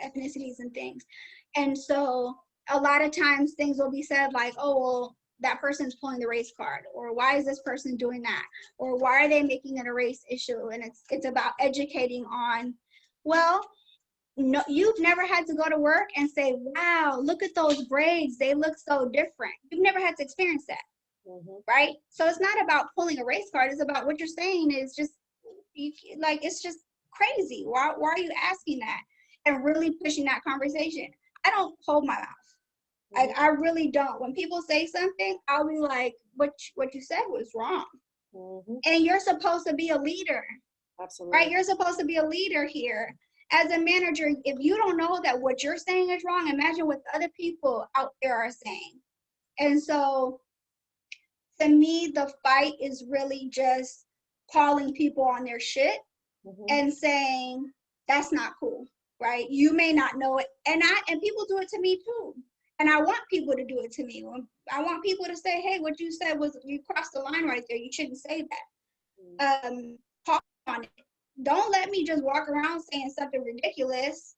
ethnicities and things. And so a lot of times things will be said like, oh, well, that person's pulling the race card, or why is this person doing that, or why are they making it a race issue? And it's about educating on, well, no, you've never had to go to work and say, wow, look at those braids, they look so different. You've never had to experience that. Right? So it's not about pulling a race card. It's about what you're saying is just like, it's just crazy. Why are you asking that? And really pushing that conversation. I don't hold my mouth. Like, I really don't. When people say something, I'll be like, what you said was wrong. And you're supposed to be a leader. Absolutely. Right? You're supposed to be a leader here. As a manager, if you don't know that what you're saying is wrong, imagine what other people out there are saying. And so, to me, the fight is really just calling people on their shit and saying, that's not cool, right? You may not know it. And people do it to me too. And I want people to do it to me. I want people to say, hey, what you said was, you crossed the line right there. You shouldn't say that. Call on it. Don't let me just walk around saying something ridiculous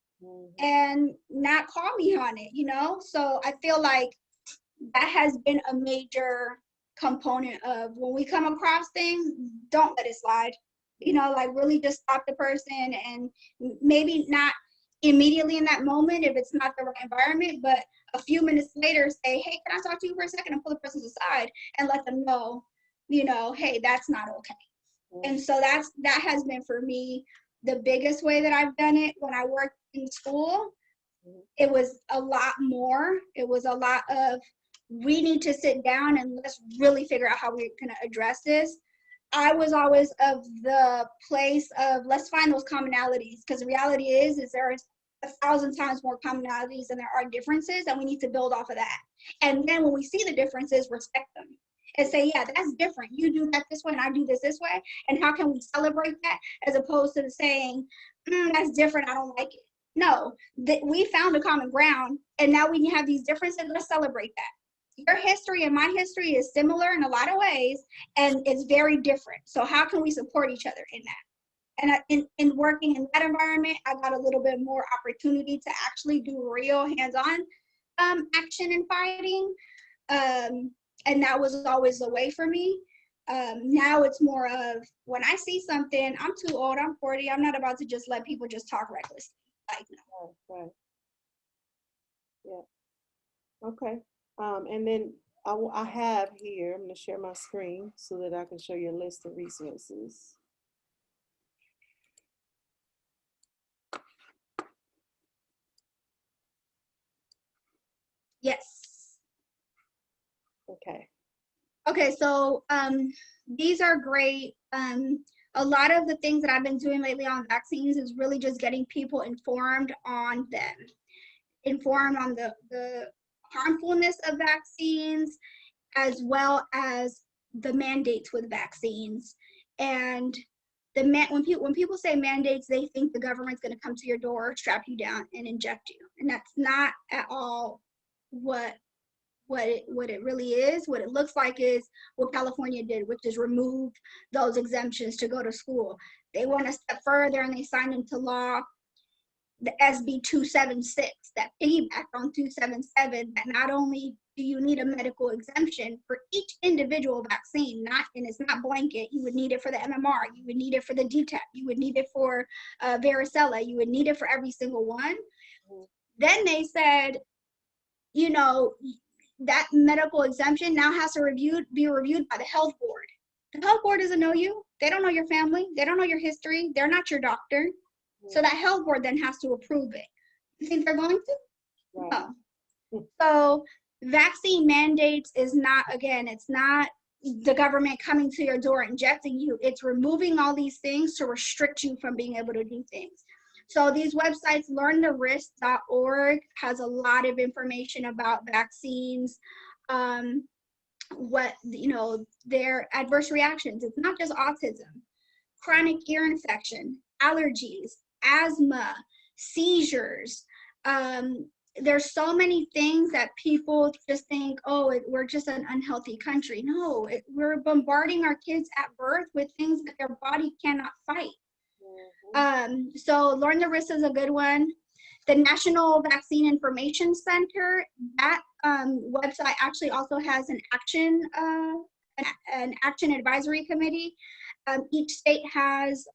and not call me on it, you know? So I feel like that has been a major component of when we come across things, don't let it slide. You know, like really just stop the person, and maybe not immediately in that moment if it's not the right environment, but a few minutes later say, hey, can I talk to you for a second, and pull the person aside and let them know, you know, hey, that's not okay. And so that has been for me the biggest way that I've done it. When I worked in school, it was a lot more. It was a lot of, we need to sit down and let's really figure out how we're going to address this. I was always of the place of, let's find those commonalities, because the reality is there are 1,000 times more commonalities than there are differences, and we need to build off of that. And then when we see the differences, respect them and say, yeah, that's different. You do that this way and I do this way. And how can we celebrate that, as opposed to saying, that's different, I don't like it. No, we found a common ground, and now we have these differences. Let's celebrate that. Your history and my history is similar in a lot of ways, and it's very different. So how can we support each other in that? And in working in that environment, I got a little bit more opportunity to actually do real hands-on action and fighting. And that was always the way for me. Now it's more of, when I see something, I'm too old, I'm 40, I'm not about to just let people just talk recklessly. Like, no. Right. Yeah. Okay. And then I have here, I'm going to share my screen so that I can show you a list of resources. Yes. Okay. Okay, so these are great. A lot of the things that I've been doing lately on vaccines is really just getting people informed on them, informed on the harmfulness of vaccines, as well as the mandates with vaccines. And when people say mandates, they think the government's going to come to your door, strap you down, and inject you. And that's not at all what it really is. What it looks like is what California did, which is remove those exemptions to go to school. They went a step further and they signed into law the SB 276 that piggybacked on 277, that not only do you need a medical exemption for each individual vaccine, and it's not blanket, you would need it for the MMR, you would need it for the DTaP, you would need it for varicella, you would need it for every single one. Then they said, you know, that medical exemption now has to be reviewed by the health board. The health board doesn't know you. They don't know your family. They don't know your history. They're not your doctor. So that health board then has to approve it. You think they're going to? Right. No. So vaccine mandates is not, again, it's not the government coming to your door injecting you. It's removing all these things to restrict you from being able to do things. So these websites, learntherisk.org has a lot of information about vaccines, what, you know, their adverse reactions. It's not just autism, chronic ear infection, allergies, asthma, seizures. There's so many things that people just think, oh, we're just an unhealthy country. No, we're bombarding our kids at birth with things that their body cannot fight. So Learn the Risk is a good one. The National Vaccine Information Center, that website actually also has an action advisory committee. Each state has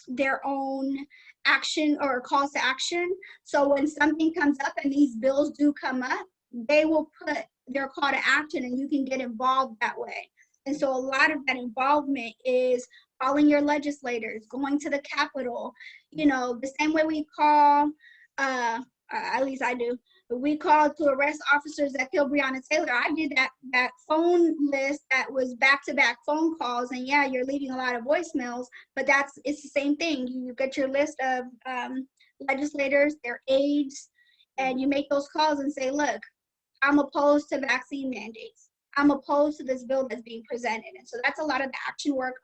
their own action or calls to action. So when something comes up and these bills do come up, they will put their call to action and you can get involved that way. And so a lot of that involvement is calling your legislators, going to the Capitol, you know, the same way we call, at least I do, we called to arrest officers that killed Breonna Taylor. I did that phone list that was back-to-back phone calls, and yeah, you're leaving a lot of voicemails, but it's the same thing. You get your list of legislators, their aides, and you make those calls and say, look, I'm opposed to vaccine mandates. I'm opposed to this bill that's being presented. And so that's a lot of the action work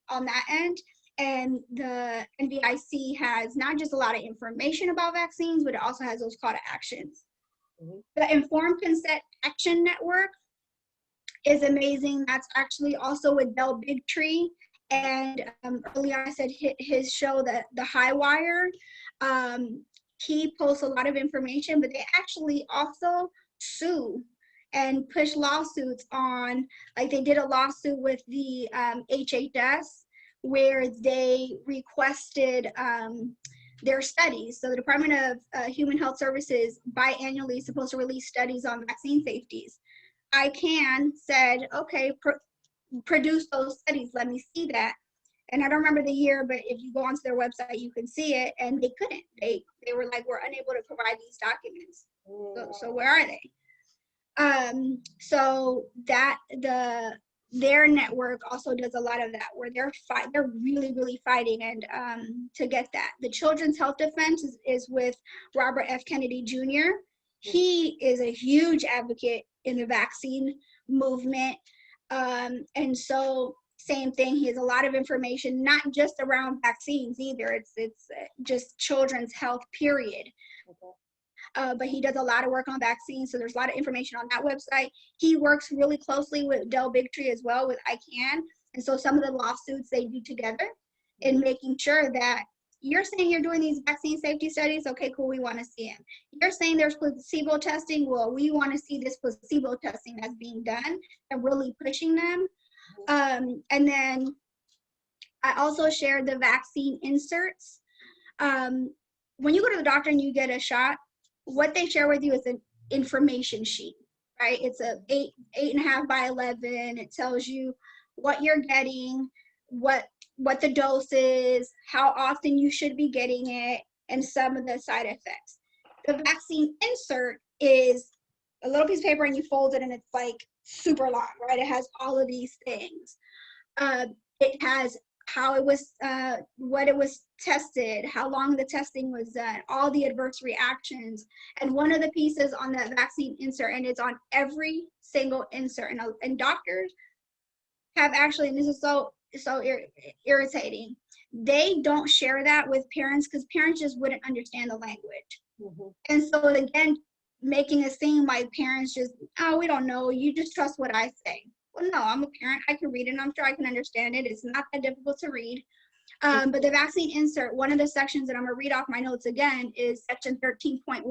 on that end. And the NVIC has not just a lot of information about vaccines, but it also has those call to actions. Mm-hmm. The Informed Consent Action Network is amazing. That's actually also with Del Bigtree. And earlier I said his show, the High Wire. He posts a lot of information, but they actually also sue and push lawsuits on, like they did a lawsuit with the HHS where they requested their studies. So the Department of Human Health Services biannually is supposed to release studies on vaccine safeties. ICANN said, okay, produce those studies, let me see that. And I don't remember the year, but if you go onto their website, you can see it, and they couldn't. They were like, we're unable to provide these documents. So where are they? So that their network also does a lot of that, where they're really fighting and to get that. The Children's Health Defense is with Robert F. Kennedy Jr. He is a huge advocate in the vaccine movement, and so same thing. He has a lot of information, not just around vaccines either. It's just children's health, period. Okay. But he does a lot of work on vaccines, so there's a lot of information on that website. He works really closely with Del Bigtree as well, with ICANN, and so some of the lawsuits they do together in making sure that you're saying you're doing these vaccine safety studies, okay, cool, we want to see them. You're saying there's placebo testing, well, we want to see this placebo testing that's being done, and really pushing them. And then I also shared the vaccine inserts. When you go to the doctor and you get a shot, what they share with you is an information sheet, right? It's a 8.5 by 11. It tells you what you're getting, what the dose is, how often you should be getting it, and some of the side effects. The vaccine insert is a little piece of paper and you fold it and it's like super long, right? It has all of these things. It has how it was, what it was tested, how long the testing was done, all the adverse reactions. And one of the pieces on that vaccine insert, and it's on every single insert, and doctors have actually, and this is so irritating, they don't share that with parents because parents just wouldn't understand the language. Mm-hmm. And so again, making it seem like parents just, oh, we don't know, you just trust what I say. Well, no, I'm a parent, I can read it, and I'm sure I can understand it. It's not that difficult to read. But the vaccine insert, one of the sections that I'm gonna read off my notes again is section 13.1.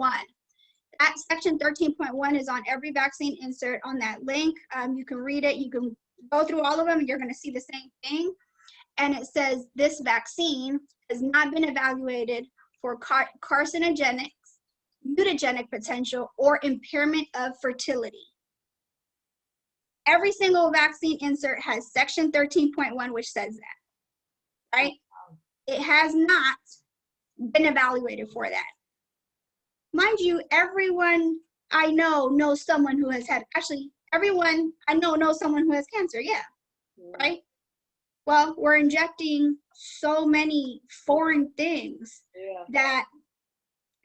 That section 13.1 is on every vaccine insert on that link. You can read it, you can go through all of them, and you're gonna see the same thing. And it says, this vaccine has not been evaluated for carcinogenics, mutagenic potential, or impairment of fertility. Every single vaccine insert has section 13.1, which says that, right? It has not been evaluated for that. Mind you, everyone I know knows someone who has had, actually, everyone I know knows someone who has cancer, yeah, right? Well, we're injecting so many foreign things that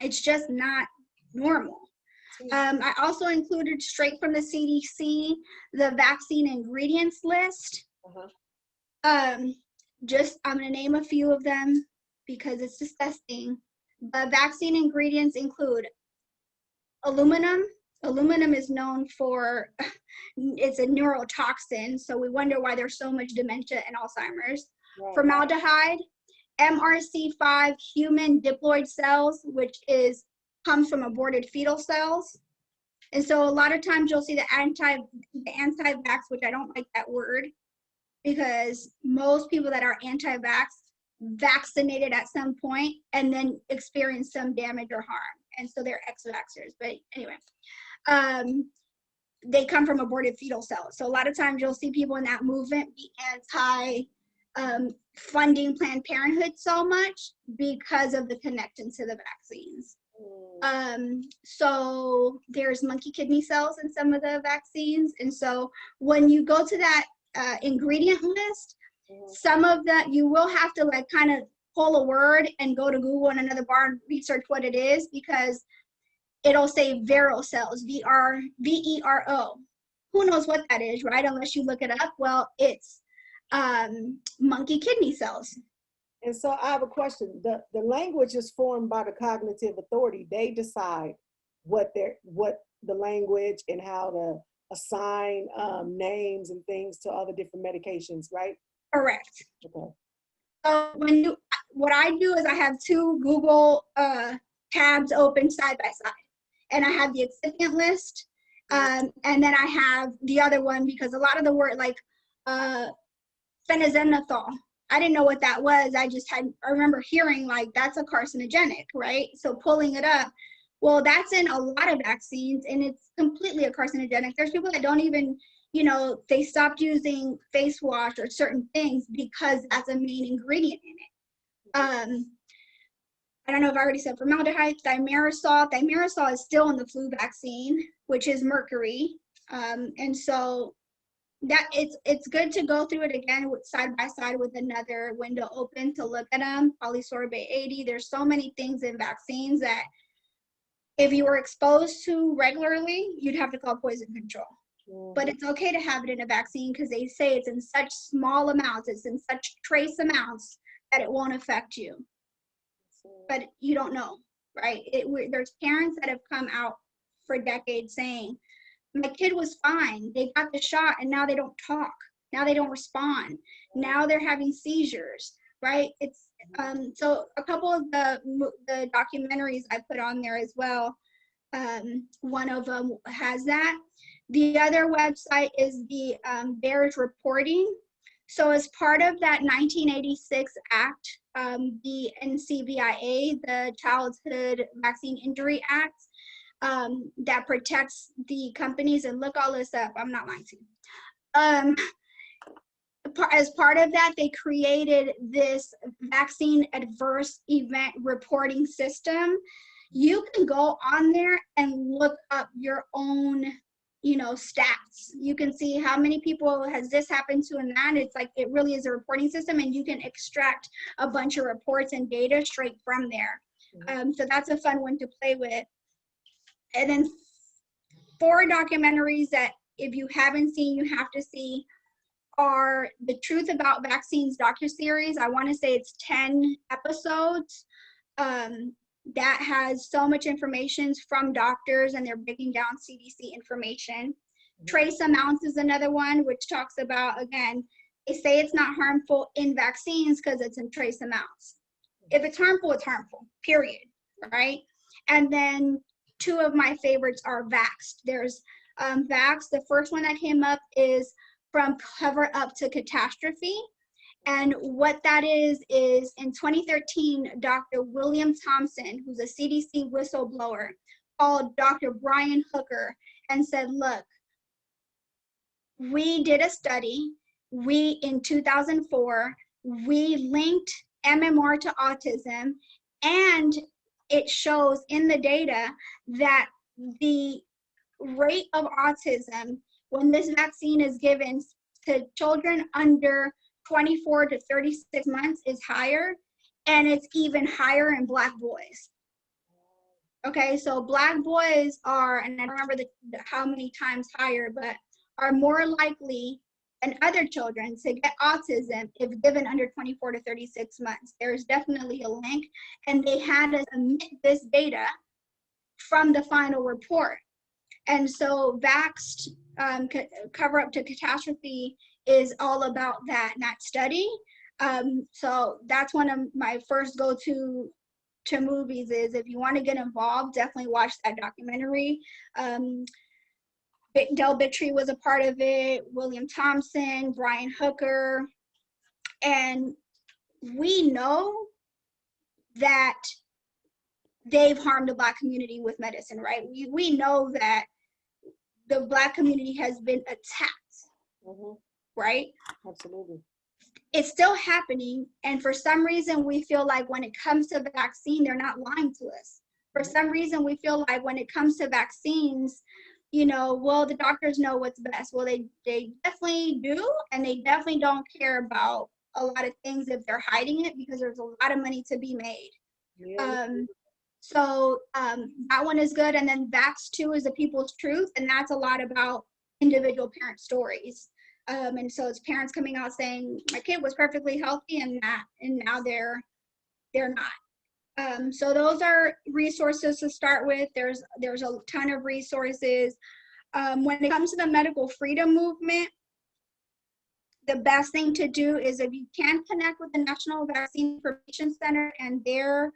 it's just not normal. I also included straight from the CDC, the vaccine ingredients list. I'm gonna name a few of them because it's disgusting. The vaccine ingredients include aluminum. Aluminum is known for, it's a neurotoxin, so we wonder why there's so much dementia and Alzheimer's. Right. Formaldehyde, MRC5 human diploid cells, which comes from aborted fetal cells. And so a lot of times you'll see the anti-vax, which I don't like that word, because most people that are anti-vax vaccinated at some point and then experience some damage or harm. And so they're ex-vaxxers. But anyway, they come from aborted fetal cells. So a lot of times you'll see people in that movement be funding Planned Parenthood so much because of the connection to the vaccines. So there's monkey kidney cells in some of the vaccines. And so when you go to that ingredient list, some of that you will have to like kind of pull a word and go to Google and another bar and research what it is, because it'll say vero cells, VERO. Who knows what that is, right? Unless you look it up. Well, it's monkey kidney cells. And so I have a question. The language is formed by the cognitive authority. They decide what the language and how to assign names and things to other different medications, right? Correct. Okay. So what I do is I have two Google tabs open side by side, and I have the excipient list, and then I have the other one, because a lot of the word like phenazenethol, I didn't know what that was. I remember hearing like that's a carcinogenic, right? So pulling it up, well, that's in a lot of vaccines and it's completely a carcinogenic. There's people that don't even, they stopped using face wash or certain things because that's a main ingredient in it. I don't know if I already said formaldehyde, thimerosal. Thimerosal is still in the flu vaccine, which is mercury. And so that it's good to go through it again side by side with another window open to look at them. Polysorbate 80. There's so many things in vaccines that if you were exposed to regularly, you'd have to call poison control. But it's okay to have it in a vaccine because they say it's in such small amounts, it's in such trace amounts that it won't affect you. But you don't know, right? There's parents that have come out for decades saying, my kid was fine, they got the shot and now they don't talk, now they don't respond, now they're having seizures, right? It's so a couple of the documentaries I put on there as well, one of them has that. The other website is the VAERS reporting. So as part of that 1986 Act, the NCVIA, the Childhood Vaccine Injury Act, that protects the companies, and look all this up, I'm not lying to you. As part of that, they created this vaccine adverse event reporting system. You can go on there and look up your own, stats. You can see how many people has this happened to and that. It's like, it really is a reporting system, and you can extract a bunch of reports and data straight from there. So that's a fun one to play with. And then 4 documentaries that if you haven't seen, you have to see are the Truth About Vaccines docuseries. I want to say it's 10 episodes. That has so much information from doctors, and they're breaking down CDC information. Trace amounts is another one, which talks about, again, they say it's not harmful in vaccines because it's in trace amounts. If it's harmful, period, right? And then 2 of my favorites are Vaxxed. There's Vaxxed. The first one that came up is From Cover Up to Catastrophe. And what that is in 2013, Dr. William Thompson, who's a CDC whistleblower, called Dr. Brian Hooker and said, look, we did a study. In 2004, we linked MMR to autism, and it shows in the data that the rate of autism when this vaccine is given to children under 24 to 36 months is higher, and it's even higher in Black boys. Okay, so Black boys are, and I don't remember how many times higher, but are more likely than other children to get autism if given under 24 to 36 months. There's definitely a link, and they had us omit this data from the final report. And so Vaxxed, Cover Up to Catastrophe is all about that study. So that's one of my first go-to to movies is if you want to get involved, definitely watch that documentary. Del Bittry was a part of it, William Thompson, Brian Hooker, and we know that they've harmed the Black community with medicine, right? We know that the Black community has been attacked, right? Absolutely. It's still happening, and for some reason we feel like when it comes to vaccine, they're not lying to us. For some reason we feel like when it comes to vaccines, you know, well, the doctors know what's best. Well, they definitely do, and they definitely don't care about a lot of things if they're hiding it, because there's a lot of money to be made. Yeah. So that one is good. And then Vax 2 is the people's truth, and that's a lot about individual parent stories. And so it's parents coming out saying my kid was perfectly healthy and now they're not. So those are resources to start with. There's a ton of resources. When it comes to the medical freedom movement, the best thing to do is if you can connect with the National Vaccine Information Center and their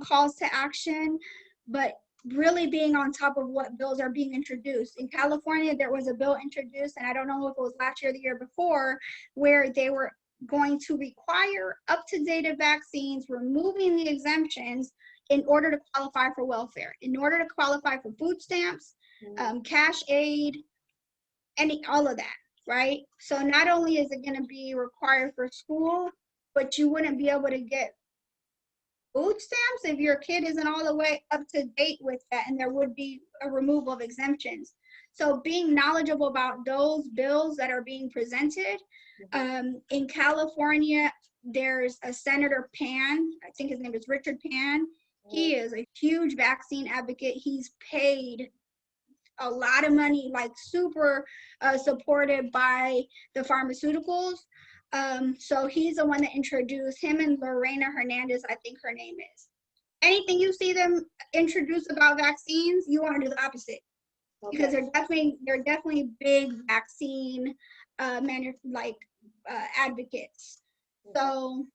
calls to action, but really being on top of what bills are being introduced. In California, there was a bill introduced, and I don't know if it was last year or the year before, where they were going to require up-to-date vaccines, removing the exemptions in order to qualify for welfare, in order to qualify for food stamps, cash aid, all of that, right? So not only is it going to be required for school, but you wouldn't be able to get food stamps if your kid isn't all the way up to date with that, and there would be a removal of exemptions. So being knowledgeable about those bills that are being presented. In California, there's a Senator Pan, I think his name is Richard Pan. He is a huge vaccine advocate. He's paid a lot of money, like super supported by the pharmaceuticals. So he's the one that introduced him and Lorena Hernandez, I think her name is. Anything you see them introduce about vaccines, you want to do the opposite. Okay. Because they're definitely big vaccine advocates. So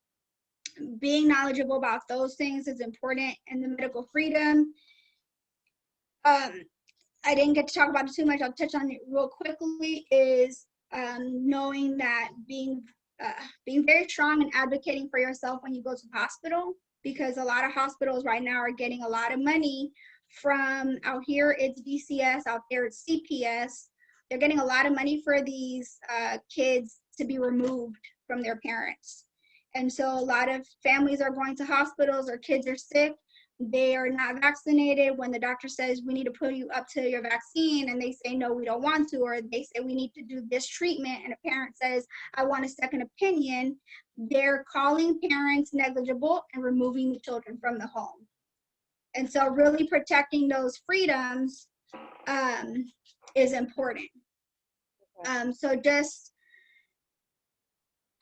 being knowledgeable about those things is important. And the medical freedom, I didn't get to talk about it too much. I'll touch on it real quickly, is knowing that being very strong and advocating for yourself when you go to the hospital, because a lot of hospitals right now are getting a lot of money from, out here it's DCS, out there it's CPS. They're getting a lot of money for these kids to be removed from their parents. And so a lot of families are going to hospitals, or kids are sick, they are not vaccinated. When the doctor says we need to put you up to your vaccine, and they say no, we don't want to, or they say we need to do this treatment, and a parent says I want a second opinion, they're calling parents negligible and removing the children from the home. And so really protecting those freedoms is important. So just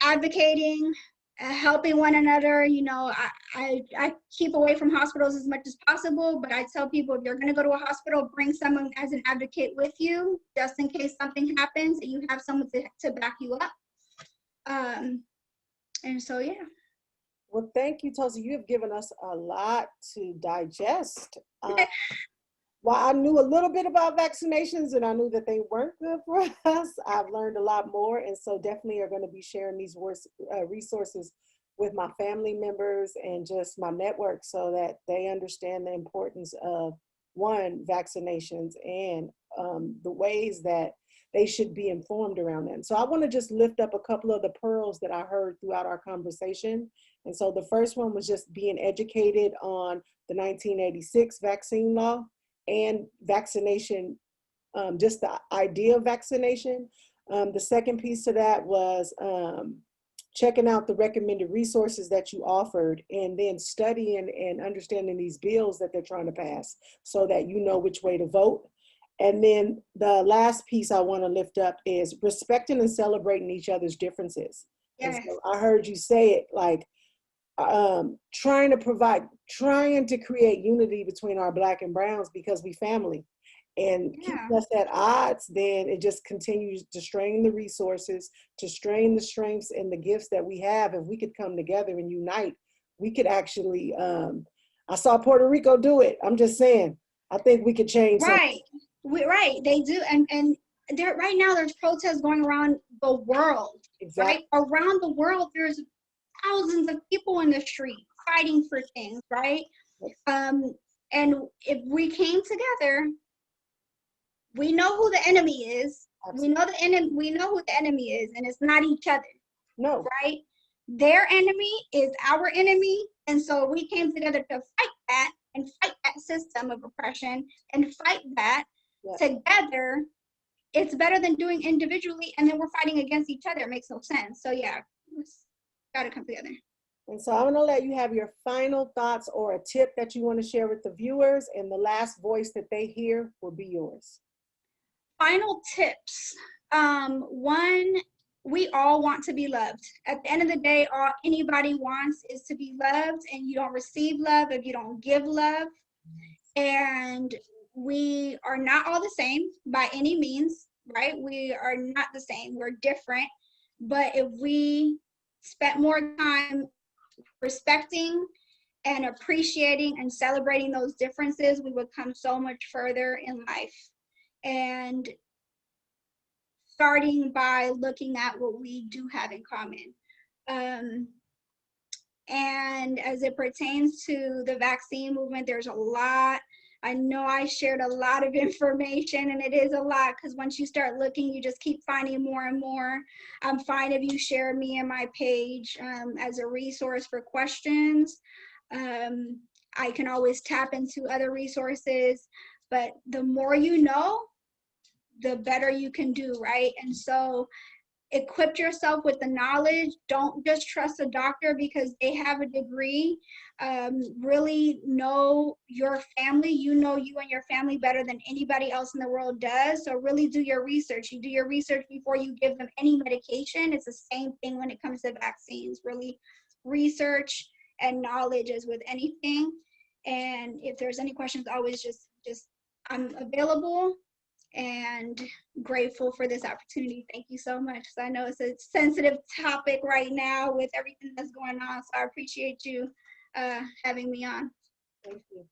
advocating, helping one another. You know, I keep away from hospitals as much as possible, but I tell people, if you're going to go to a hospital, bring someone as an advocate with you, just in case something happens, and you have someone to back you up. And so, yeah. Well, thank you, Tulsi. You have given us a lot to digest. While I knew a little bit about vaccinations and I knew that they weren't good for us, I've learned a lot more. And so definitely are going to be sharing these resources with my family members and just my network, so that they understand the importance of, one, vaccinations, and the ways that they should be informed around them. So I want to just lift up a couple of the pearls that I heard throughout our conversation. And so the first one was just being educated on the 1986 vaccine law and vaccination, just the idea of vaccination. The second piece to that was checking out the recommended resources that you offered, and then studying and understanding these bills that they're trying to pass, so that you know which way to vote. And then the last piece I want to lift up is respecting and celebrating each other's differences. Yes. And so I heard you say it like, trying to create unity between our Black and Browns, because we family. and keeping us at odds, then it just continues to strain the resources, to strain the strengths and the gifts that we have. If we could come together and unite, we could actually, I saw Puerto Rico do it. I'm just saying, I think we could change something. Right, they do. And there right now there's protests going around the world. Exactly. Right? Around the world, there's thousands of people in the street fighting for things, right? And if we came together, we know who the enemy is. Absolutely. We know who the enemy is, and it's not each other. No. Right? Their enemy is our enemy. And so we came together to fight that and fight that system of oppression and fight that together. It's better than doing individually and then we're fighting against each other. It makes no sense. So yeah, gotta come together. And so I'm gonna let you have your final thoughts or a tip that you want to share with the viewers, and the last voice that they hear will be yours. Final tips. One, we all want to be loved. At the end of the day, all anybody wants is to be loved, and you don't receive love if you don't give love. And we are not all the same by any means, right? We are not the same. We're different. But if we spent more time respecting and appreciating and celebrating those differences, we would come so much further in life. And starting by looking at what we do have in common. And as it pertains to the vaccine movement, there's a lot. I know I shared a lot of information, and it is a lot because once you start looking, you just keep finding more and more. I'm fine if you share me and my page as a resource for questions. I can always tap into other resources, but the more you know, the better you can do, right? And so equip yourself with the knowledge. Don't just trust a doctor because they have a degree. Really know your family. You know you and your family better than anybody else in the world does. So really do your research. You do your research before you give them any medication. It's the same thing when it comes to vaccines. Really research and knowledge as with anything. And if there's any questions, always just I'm available and grateful for this opportunity. Thank you so much. I know it's a sensitive topic right now with everything that's going on, so I appreciate you having me on. Thank you.